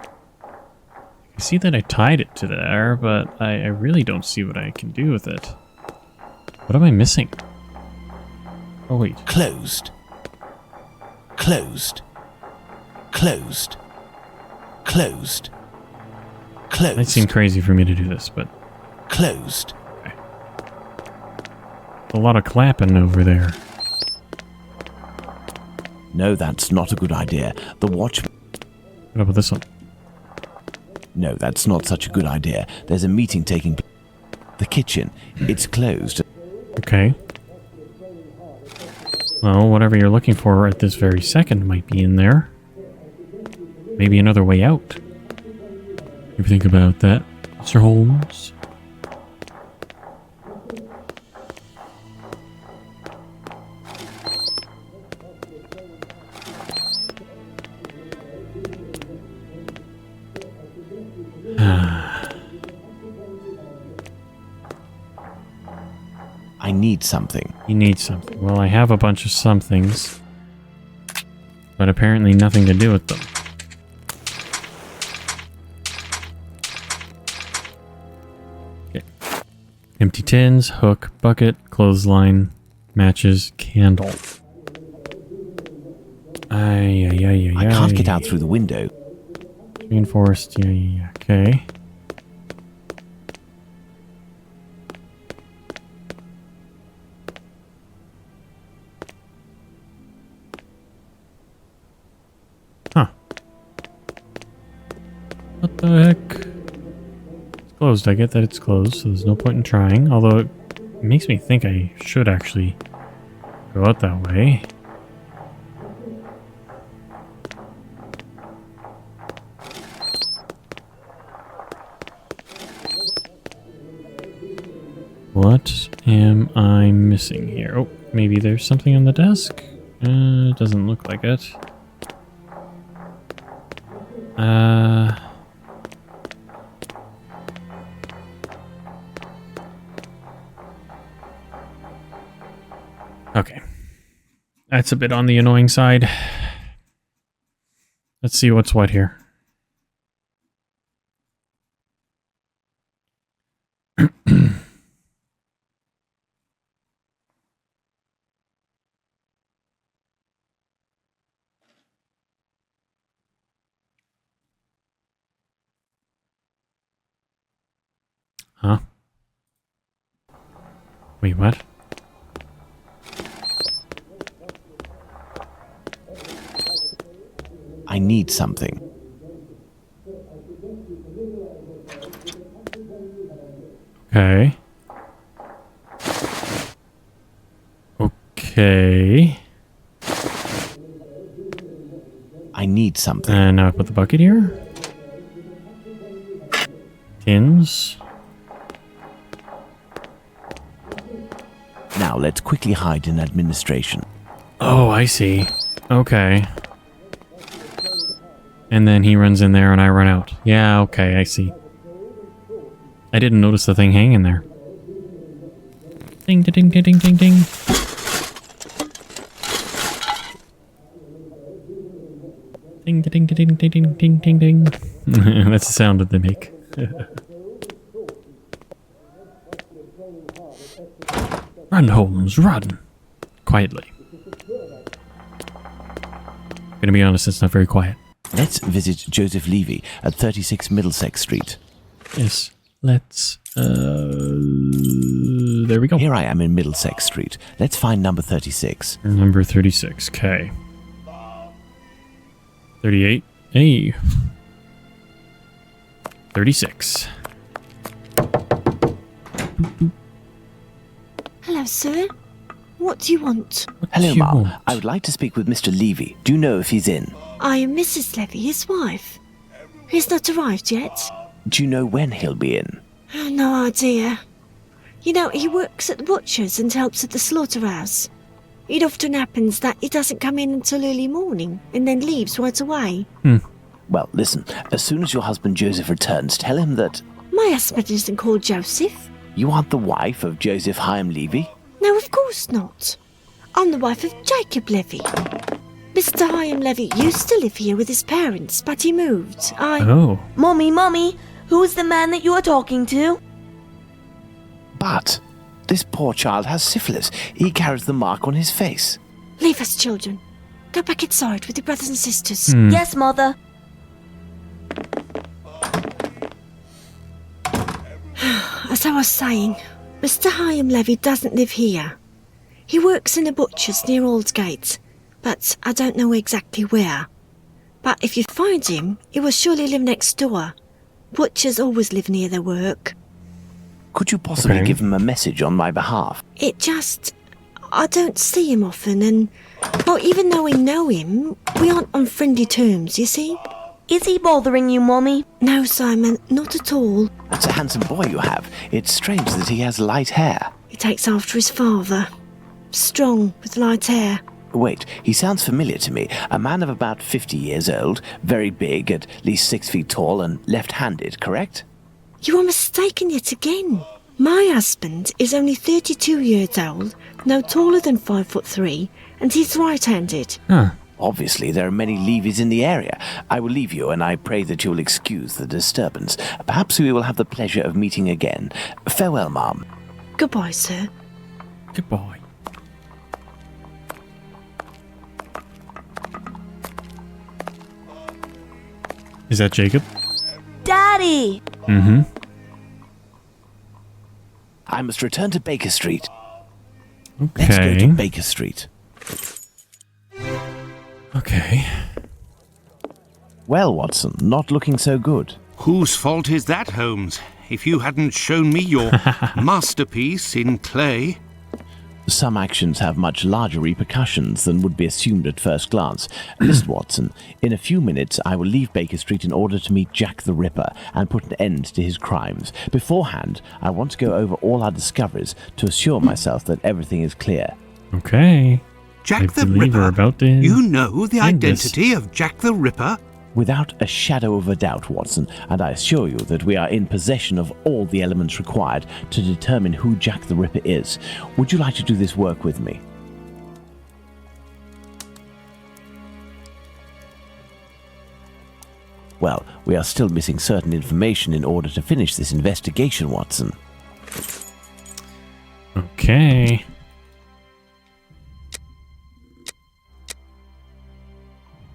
see that I tied it to there, but I really don't see what I can do with it. What am I missing? Oh, wait. Closed. Closed. Closed. Closed. Closed. Might seem crazy for me to do this, but Closed. a lot of clapping over there. No, that's not a good idea. The watch... What up with this one? No, that's not such a good idea. There's a meeting taking place. The kitchen. It's closed. Okay. Well, whatever you're looking for at this very second might be in there. Maybe another way out. You think about that, Mr. Holmes? I need something. You need something. Well, I have a bunch of somethings, but apparently nothing to do with them. Okay. Empty tins, hook, bucket, clothesline, matches, candle. I can't get out through the window. Reinforced, yeah. Okay. Huh. What the heck? It's closed. I get that it's closed, so there's no point in trying. Although it makes me think I should actually go out that way. What am I missing here? Oh, maybe there's something on the desk? It doesn't look like it. Okay. That's a bit on the annoying side. Let's see what's what here. Huh? Wait, what? I need something. Okay. Okay. I need something. And now I put the bucket here. Tins. Now let's quickly hide in administration. Oh, I see. Okay. And then he runs in there and I run out. Yeah, okay, I see. I didn't notice the thing hanging there. Ding, ding, ding, ding, ding, ding. Ding, ding, ding, ding, ding, ding, ding, ding. That's the sound that they make. Run, Holmes, run! Quietly. Gonna be honest, it's not very quiet. Let's visit Joseph Levy at 36 Middlesex Street. Yes, let's, there we go. Here I am in Middlesex Street. Let's find number 36. Number 36, okay. 38, hey. 36. Hello, sir. What do you want? Hello, you Ma'am. want? I would like to speak with Mr. Levy. Do you know if he's in? I am Mrs. Levy, his wife. He's not arrived yet. Do you know when he'll be in? Oh, no idea. You know, he works at the butcher's and helps at the slaughterhouse. It often happens that he doesn't come in until early morning and then leaves right away. Well, listen. As soon as your husband Joseph returns, tell him that My husband isn't called Joseph. you aren't the wife of Joseph Hyam Levy. No, of course not. I'm the wife of Jacob Levy. Mr. Hyam Levy used to live here with his parents, but he moved. Oh. Mommy, who's the man that you are talking to? But this poor child has syphilis. He carries the mark on his face. Leave us, children. Go back inside with your brothers and sisters. Yes, Mother. As I was saying, Mr. Hyam Levy doesn't live here. He works in a butcher's near Aldgate, but I don't know exactly where. But if you find him, he will surely live next door. Butchers always live near their work. Could you possibly Okay. give him a message on my behalf? I don't see him often, and, well, even though we know him, we aren't on friendly terms, you see? Is he bothering you, Mommy? No, Simon, not at all. That's a handsome boy you have. It's strange that he has light hair. He takes after his father. Strong, with light hair. Wait, he sounds familiar to me. A man of about 50 years old, very big, at least 6 feet tall, and left-handed, correct? You are mistaken yet again. My husband is only 32 years old, no taller than 5'3", and he's right-handed. Huh. Obviously, there are many Levys in the area. I will leave you, and I pray that you'll excuse the disturbance. Perhaps we will have the pleasure of meeting again. Farewell, Ma'am. Goodbye, sir. Goodbye. Is that Jacob? Daddy! Mm-hmm. I must return to Baker Street. Let's go Okay. to Baker Street. Okay. Well, Watson, not looking so good. Whose fault is that, Holmes? If you hadn't shown me your masterpiece in clay. Some actions have much larger repercussions than would be assumed at first glance. Listen, Watson, in a few minutes I will leave Baker Street in order to meet Jack the Ripper and put an end to his crimes. Beforehand, I want to go over all our discoveries to assure myself that everything is clear. Okay. Jack I the believe we're Ripper? about to You know the end this. identity of Jack the Ripper? Without a shadow of a doubt, Watson, and I assure you that we are in possession of all the elements required to determine who Jack the Ripper is. Would you like to do this work with me? Well, we are still missing certain information in order to finish this investigation, Watson. Okay.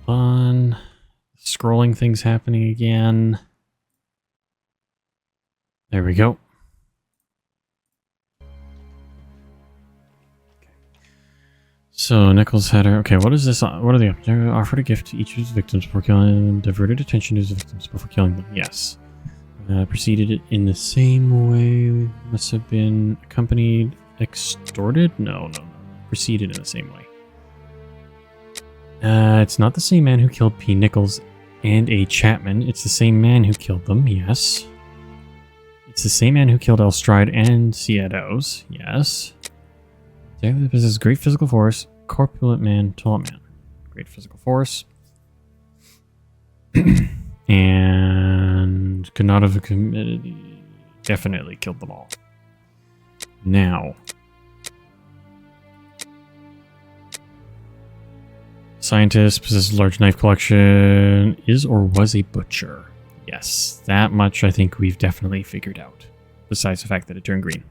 Fun. Scrolling things happening again. There we go. So Nichols had her. Okay, what is this? What are they up to? Offered a gift to each of his victims before killing. Diverted attention to his victims before killing them. Yes. Proceeded in the same way. Must have been accompanied. Extorted? No. Proceeded in the same way. It's not the same man who killed P. Nichols and A. Chapman. It's the same man who killed them, yes. It's the same man who killed L. Stride and C. Eddowes, yes. This is great physical force. Corpulent man, tall man. Great physical force. And could not have committed... Definitely killed them all. Now... Scientist possesses a large knife collection. Is or was a butcher. Yes, that much I think we've definitely figured out. Besides the fact that it turned green.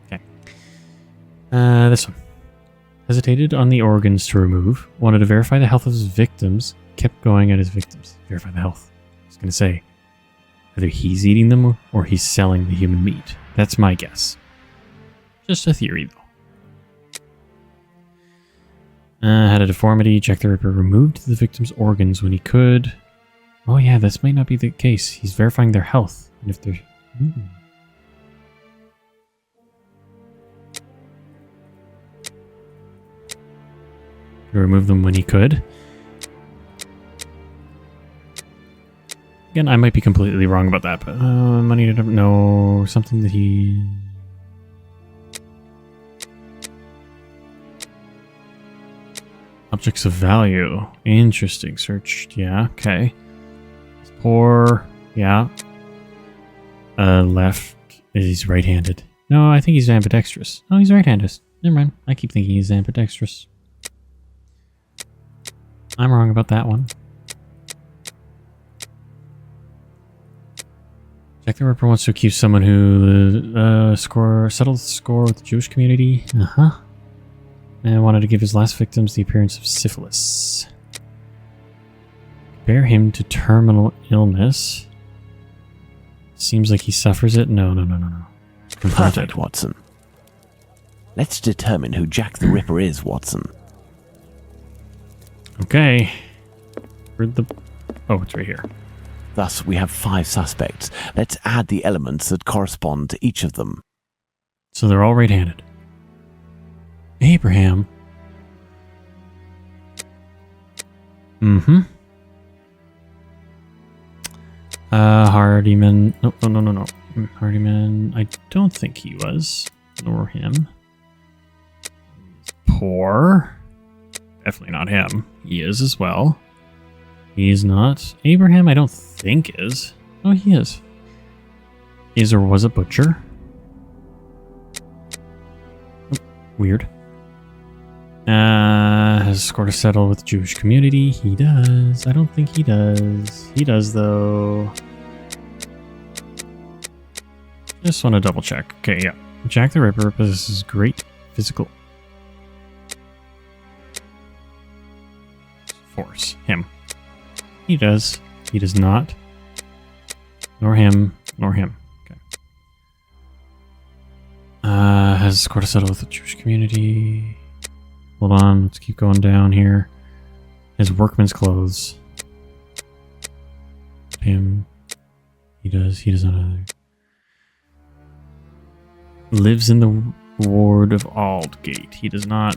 Okay. This one. Hesitated on the organs to remove. Wanted to verify the health of his victims. Kept going at his victims. Verify the health. I was going to say, either he's eating them or he's selling the human meat. That's my guess. Just a theory, though. Had a deformity. Jack the Ripper removed the victim's organs when he could. Oh yeah, this might not be the case. He's verifying their health. And if they're... Remove them when he could. Again, I might be completely wrong about that, but money to no something that he... Objects of value. Interesting. Searched. Yeah, okay. Poor. Yeah. Left. He's right-handed. No, I think he's ambidextrous. Oh, he's right-handed. Never mind. I keep thinking he's ambidextrous. I'm wrong about that one. Jack the Ripper wants to accuse someone who settled the score with the Jewish community. Uh-huh. And wanted to give his last victims the appearance of syphilis. Compare him to terminal illness. Seems like he suffers it. No. Perfect, Watson. Let's determine who Jack the Ripper is, Watson. Okay. Where'd the... Oh, it's right here. Thus, we have 5 suspects. Let's add the elements that correspond to each of them. So they're all right-handed. Abraham. Mm-hmm. Hardyman. No. Hardyman, I don't think he was. Nor him. Poor. Definitely not him. He is as well. He is not. Abraham, I don't think is. Oh, he is. Is or was a butcher. Oh, weird. Has scored a settle with the Jewish community. He does. I don't think he does. He does, though. Just want to double check. Okay, yeah. Jack the Ripper possesses great physical force. Him. He does. He does not. Nor him. Nor him. Okay. Has scored a settle with the Jewish community. Hold on, let's keep going down here. His workman's clothes. Him. He does. He does not either. Lives in the ward of Aldgate. He does not.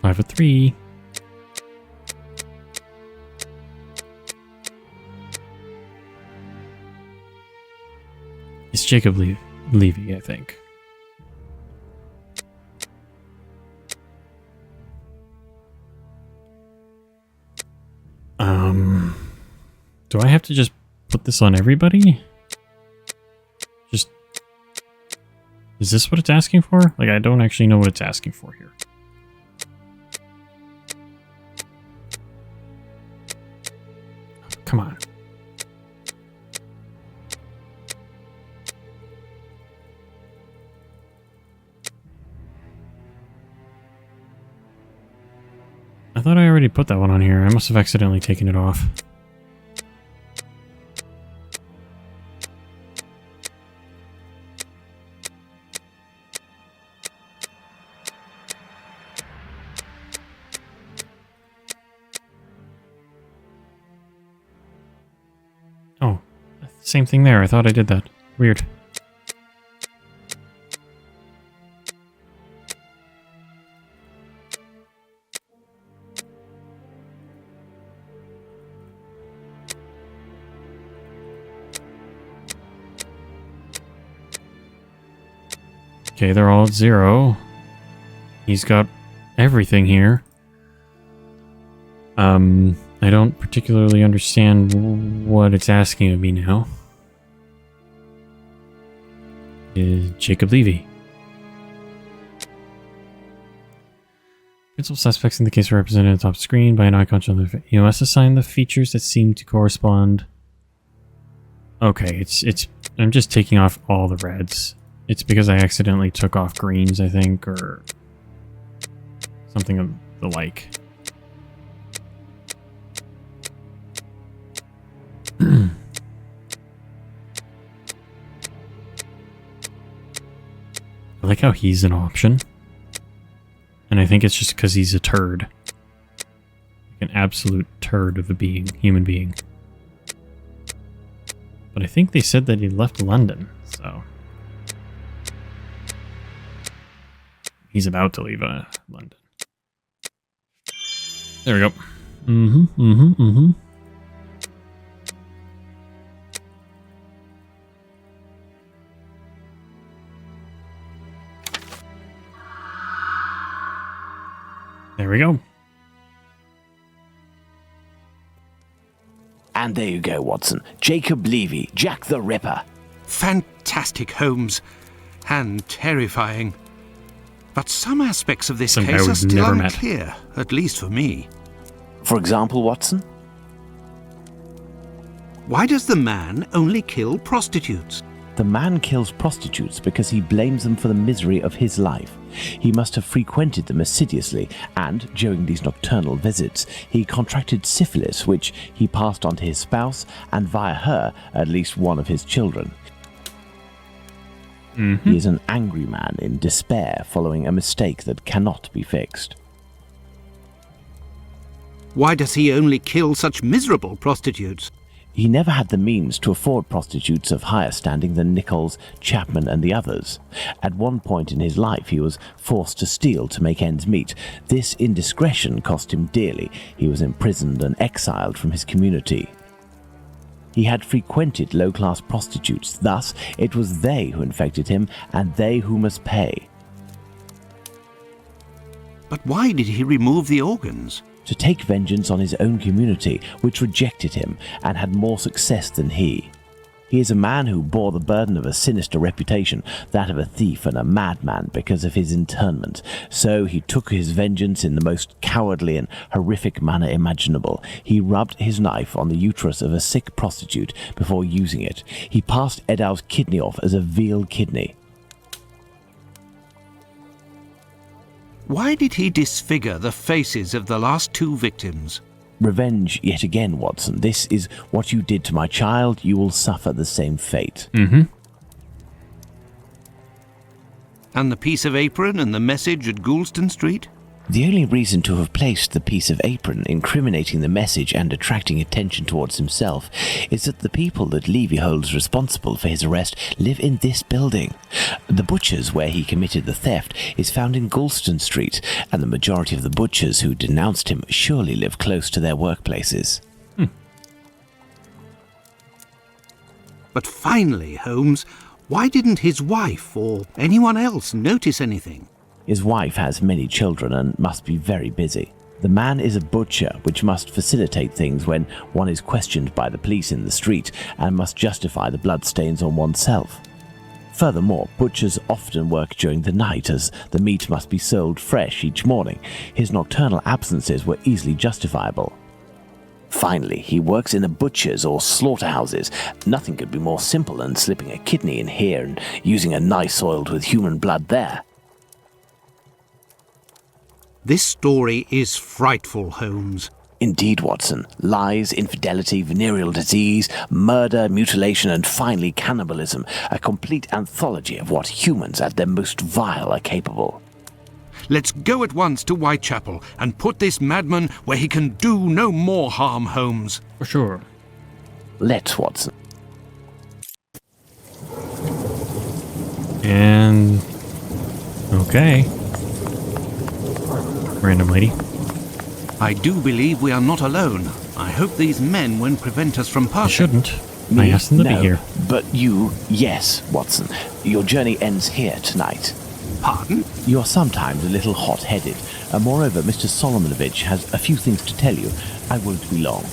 5 of 3. It's Jacob Levy, I think. Do I have to just put this on everybody? Just... Is this what it's asking for? Like, I don't actually know what it's asking for here. Come on. I thought I already put that one on here. I must have accidentally taken it off. Same thing there. I thought I did that. Weird. Okay, they're all at 0. He's got everything here. I don't particularly understand what it's asking of me now. Jacob Levy. Principal suspects in the case are represented on the top screen by an icon showing the... You must assign the features that seem to correspond. Okay, it's... I'm just taking off all the reds. It's because I accidentally took off greens, I think, or something of the like. I like how he's an option. And I think it's just because he's a turd. Like an absolute turd of a human being. But I think they said that he left London, so... He's about to leave London. There we go. There we go. And there you go, Watson. Jacob Levy, Jack the Ripper. Fantastic, Holmes. And terrifying. But some aspects of this Some guy case are we've still never met. unclear, at least for me. For example, Watson? Why does the man only kill prostitutes? The man kills prostitutes because he blames them for the misery of his life. He must have frequented them assiduously, and during these nocturnal visits, he contracted syphilis, which he passed on to his spouse, and via her, at least one of his children. He is an angry man in despair following a mistake that cannot be fixed. Why does he only kill such miserable prostitutes? He never had the means to afford prostitutes of higher standing than Nichols, Chapman and the others. At one point in his life he was forced to steal to make ends meet. This indiscretion cost him dearly. He was imprisoned and exiled from his community. He had frequented low-class prostitutes, thus it was they who infected him and they who must pay. But why did he remove the organs? To take vengeance on his own community, which rejected him and had more success than he. He is a man who bore the burden of a sinister reputation, that of a thief and a madman because of his internment. So he took his vengeance in the most cowardly and horrific manner imaginable. He rubbed his knife on the uterus of a sick prostitute before using it. He passed Edow's kidney off as a veal kidney. Why did he disfigure the faces of the last 2 victims? Revenge yet again, Watson. This is what you did to my child. You will suffer the same fate. And the piece of apron and the message at Goulston Street? The only reason to have placed the piece of apron incriminating the message and attracting attention towards himself is that the people that Levy holds responsible for his arrest live in this building. The butcher's where he committed the theft is found in Goulston Street, and the majority of the butchers who denounced him surely live close to their workplaces. But finally, Holmes, why didn't his wife or anyone else notice anything? His wife has many children and must be very busy. The man is a butcher, which must facilitate things when one is questioned by the police in the street and must justify the bloodstains on oneself. Furthermore, butchers often work during the night as the meat must be sold fresh each morning. His nocturnal absences were easily justifiable. Finally, he works in the butchers or slaughterhouses. Nothing could be more simple than slipping a kidney in here and using a knife oiled with human blood there. This story is frightful, Holmes. Indeed, Watson. Lies, infidelity, venereal disease, murder, mutilation, and finally cannibalism. A complete anthology of what humans at their most vile are capable. Let's go at once to Whitechapel and put this madman where he can do no more harm, Holmes. For sure. Let's, Watson. And... okay. Random lady. I do believe we are not alone. I hope these men won't prevent us from I passing. shouldn't. I asked them to be here. But you, yes, Watson. Your journey ends here tonight. Pardon? You're sometimes a little hot-headed. Moreover, Mr. Solomonovich has a few things to tell you. I won't be long.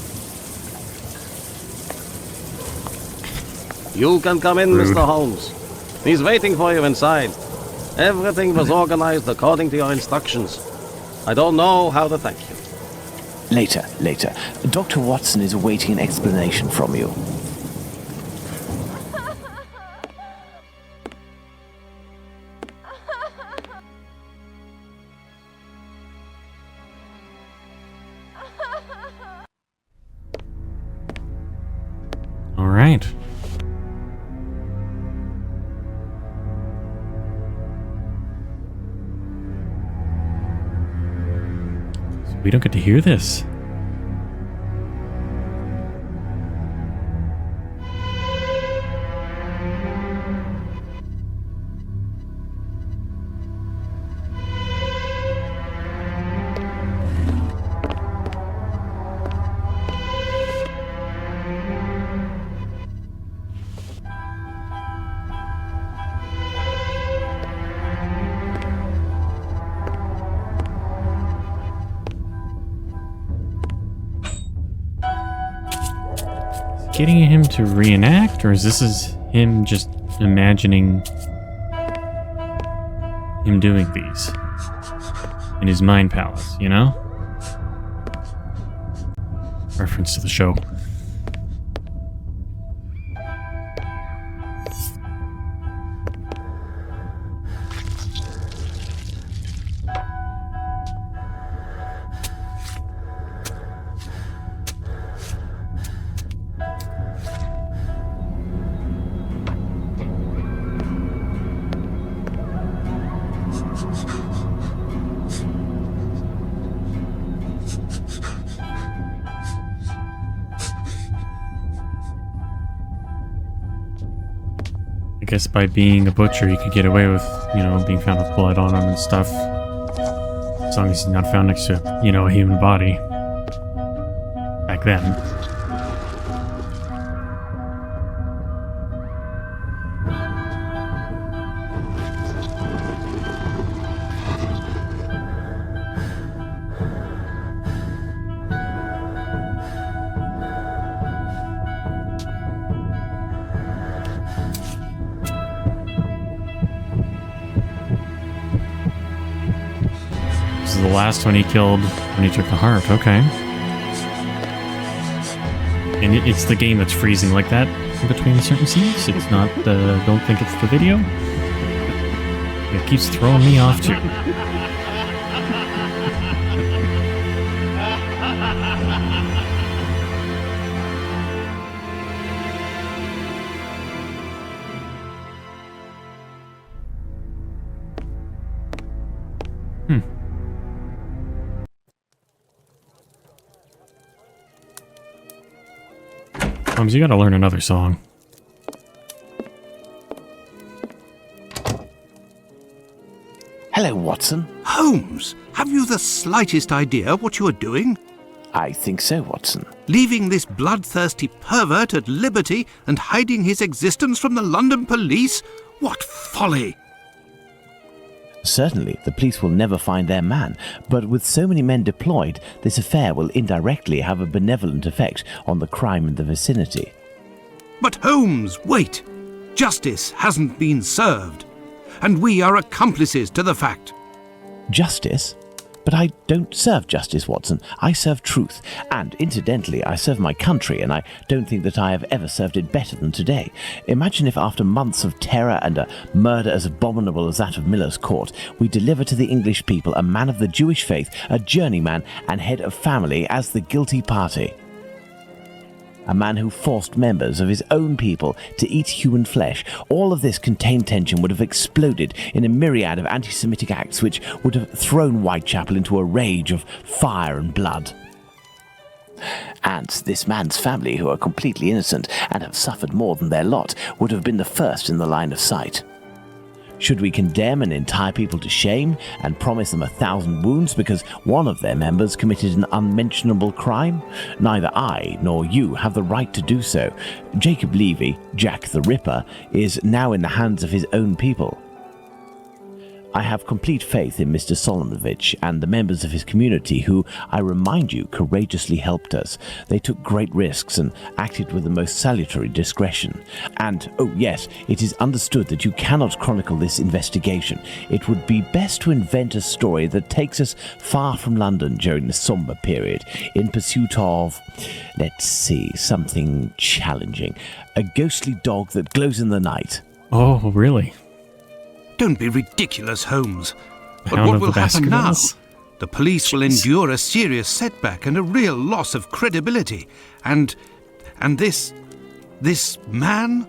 You can come in, Rude. Mr. Holmes. He's waiting for you inside. Everything was organized according to your instructions. I don't know how to thank you. Later. Dr. Watson is awaiting an explanation from you. All right. So we don't get to hear this. Getting him to reenact, or is this him just imagining him doing these in his mind palace, you know? Reference to the show. I guess by being a butcher, you could get away with, you know, being found with blood on him and stuff. As long as he's not found next to, you know, a human body. Back then. This is the last one he killed when he took the heart. Okay. And it's the game that's freezing like that in between certain scenes. It's not the... don't think it's the video. It keeps throwing me off too. Holmes, you gotta learn another song. Hello, Watson. Holmes, have you the slightest idea what you are doing? I think so, Watson. Leaving this bloodthirsty pervert at liberty and hiding his existence from the London police? What folly! Certainly, the police will never find their man, but with so many men deployed, this affair will indirectly have a benevolent effect on the crime in the vicinity. But Holmes, wait! Justice hasn't been served, and we are accomplices to the fact. Justice? But I don't serve justice, Watson. I serve truth. And incidentally, I serve my country, and I don't think that I have ever served it better than today. Imagine if after months of terror and a murder as abominable as that of Miller's Court, we deliver to the English people a man of the Jewish faith, a journeyman and head of family as the guilty party. A man who forced members of his own people to eat human flesh. All of this contained tension would have exploded in a myriad of anti-Semitic acts which would have thrown Whitechapel into a rage of fire and blood. And this man's family, who are completely innocent and have suffered more than their lot, would have been the first in the line of sight. Should we condemn and entire people to shame and promise them 1,000 wounds because one of their members committed an unmentionable crime? Neither I nor you have the right to do so. Jacob Levy, Jack the Ripper, is now in the hands of his own people. I have complete faith in Mr. Solomovich and the members of his community who, I remind you, courageously helped us. They took great risks and acted with the most salutary discretion. And, oh yes, it is understood that you cannot chronicle this investigation. It would be best to invent a story that takes us far from London during the somber period, in pursuit of, let's see, something challenging. A ghostly dog that glows in the night. Oh, really? Don't be ridiculous, Holmes. But Hound what of will the happen now? Baskervilles? The police will Jeez. endure a serious setback and a real loss of credibility. And this man?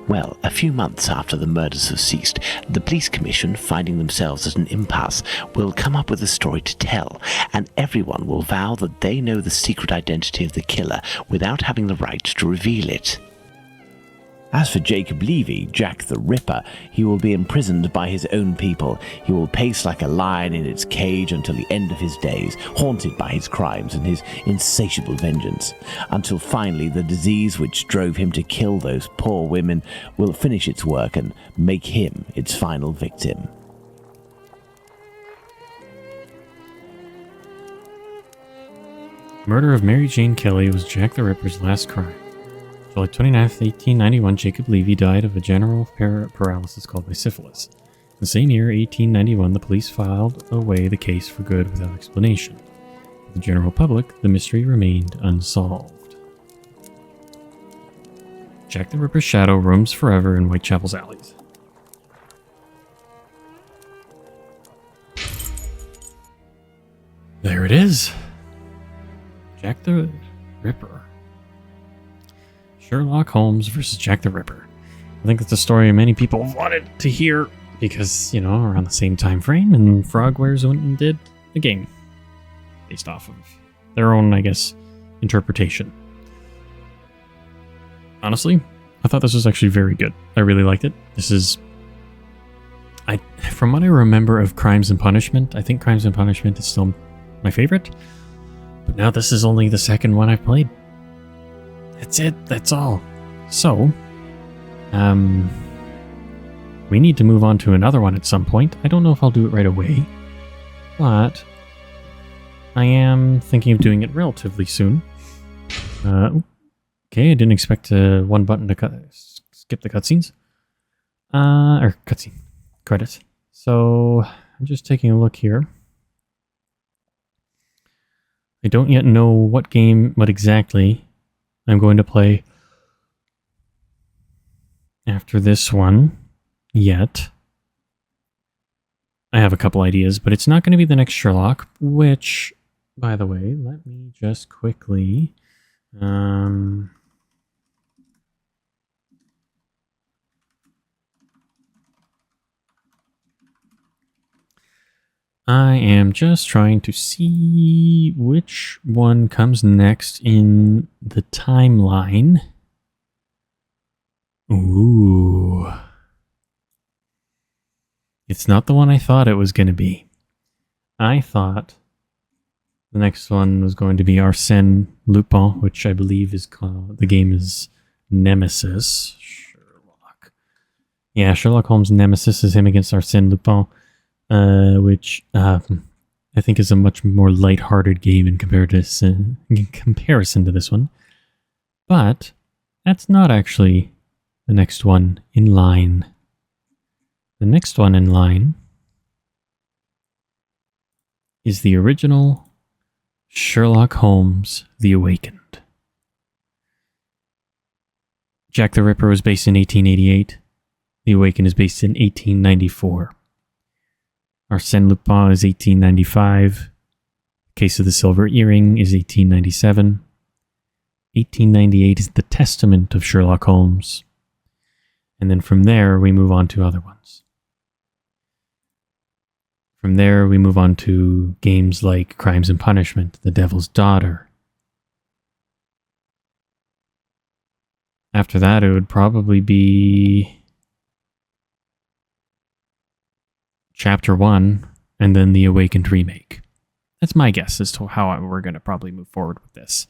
Well, a few months after the murders have ceased, the police commission, finding themselves at an impasse, will come up with a story to tell, and everyone will vow that they know the secret identity of the killer without having the right to reveal it. As for Jacob Levy, Jack the Ripper, he will be imprisoned by his own people. He will pace like a lion in its cage until the end of his days, haunted by his crimes and his insatiable vengeance, until finally the disease which drove him to kill those poor women will finish its work and make him its final victim. Murder of Mary Jane Kelly was Jack the Ripper's last crime. July 29th, 1891, Jacob Levy died of a general paralysis caused by syphilis. The same year, 1891, the police filed away the case for good without explanation. For the general public, the mystery remained unsolved. Jack the Ripper's shadow roams forever in Whitechapel's alleys. There it is. Jack the Ripper. Sherlock Holmes versus Jack the Ripper. I think that's a story many people wanted to hear because, you know, around the same time frame, and Frogwares went and did a game based off of their own, I guess, interpretation. Honestly, I thought this was actually very good. I really liked it. This is... from what I remember of Crimes and Punishment, I think Crimes and Punishment is still my favorite. But now this is only the second one I've played. That's it. That's all. So, we need to move on to another one at some point. I don't know if I'll do it right away, but I am thinking of doing it relatively soon. Okay, I didn't expect one button to skip the cutscenes. Or cutscene. Credits. So, I'm just taking a look here. I don't yet know what exactly I'm going to play after this one yet. I have a couple ideas, but it's not going to be the next Sherlock, which, by the way, let me just quickly... I am just trying to see which one comes next in the timeline. Ooh. It's not the one I thought it was going to be. I thought the next one was going to be Arsène Lupin, which I believe is called, the game is Nemesis. Sherlock. Yeah, Sherlock Holmes' Nemesis is him against Arsène Lupin. Which I think is a much more lighthearted game in comparison to this one. But that's not actually the next one in line. The next one in line is the original Sherlock Holmes: The Awakened. Jack the Ripper was based in 1888. The Awakened is based in 1894. Arsène Lupin is 1895. Case of the Silver Earring is 1897. 1898 is The Testament of Sherlock Holmes. And then from there, we move on to other ones. From there, we move on to games like Crimes and Punishment, The Devil's Daughter. After that, it would probably be... Chapter 1 and then the Awakened remake. That's my guess as to how we're going to probably move forward with this.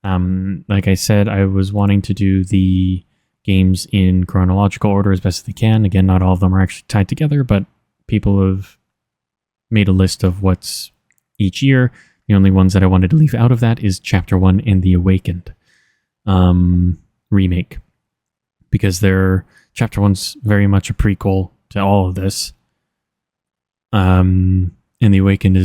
Like I said, I was wanting to do the games in chronological order as best as they can. Again, not all of them are actually tied together, but people have made a list of what's each year. The only ones that I wanted to leave out of that is Chapter 1 and the Awakened remake. Because Chapter 1's very much a prequel to all of this. And the Awakened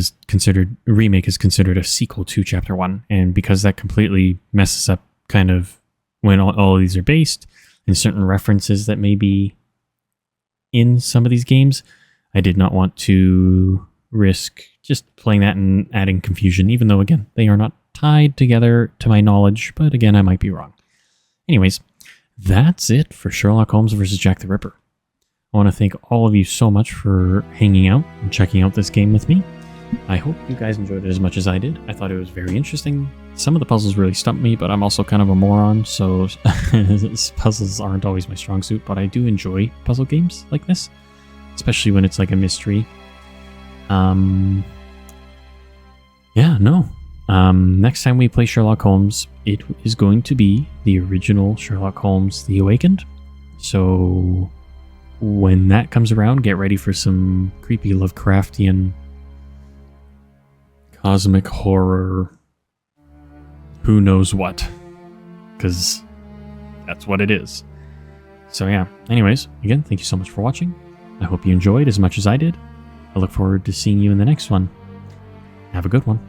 remake is considered a sequel to Chapter 1. And because that completely messes up kind of when all of these are based, and certain references that may be in some of these games, I did not want to risk just playing that and adding confusion, even though, again, they are not tied together to my knowledge, but again, I might be wrong. Anyways, that's it for Sherlock Holmes vs. Jack the Ripper. I want to thank all of you so much for hanging out and checking out this game with me. I hope you guys enjoyed it as much as I did. I thought it was very interesting. Some of the puzzles really stumped me, but I'm also kind of a moron, so puzzles aren't always my strong suit, but I do enjoy puzzle games like this, especially when it's like a mystery. Next time we play Sherlock Holmes, it is going to be the original Sherlock Holmes The Awakened. So when that comes around, get ready for some creepy Lovecraftian cosmic horror, who knows what, because that's what it is. So yeah, anyways, again, thank you so much for watching. I hope you enjoyed as much as I did. I look forward to seeing you in the next one. Have a good one.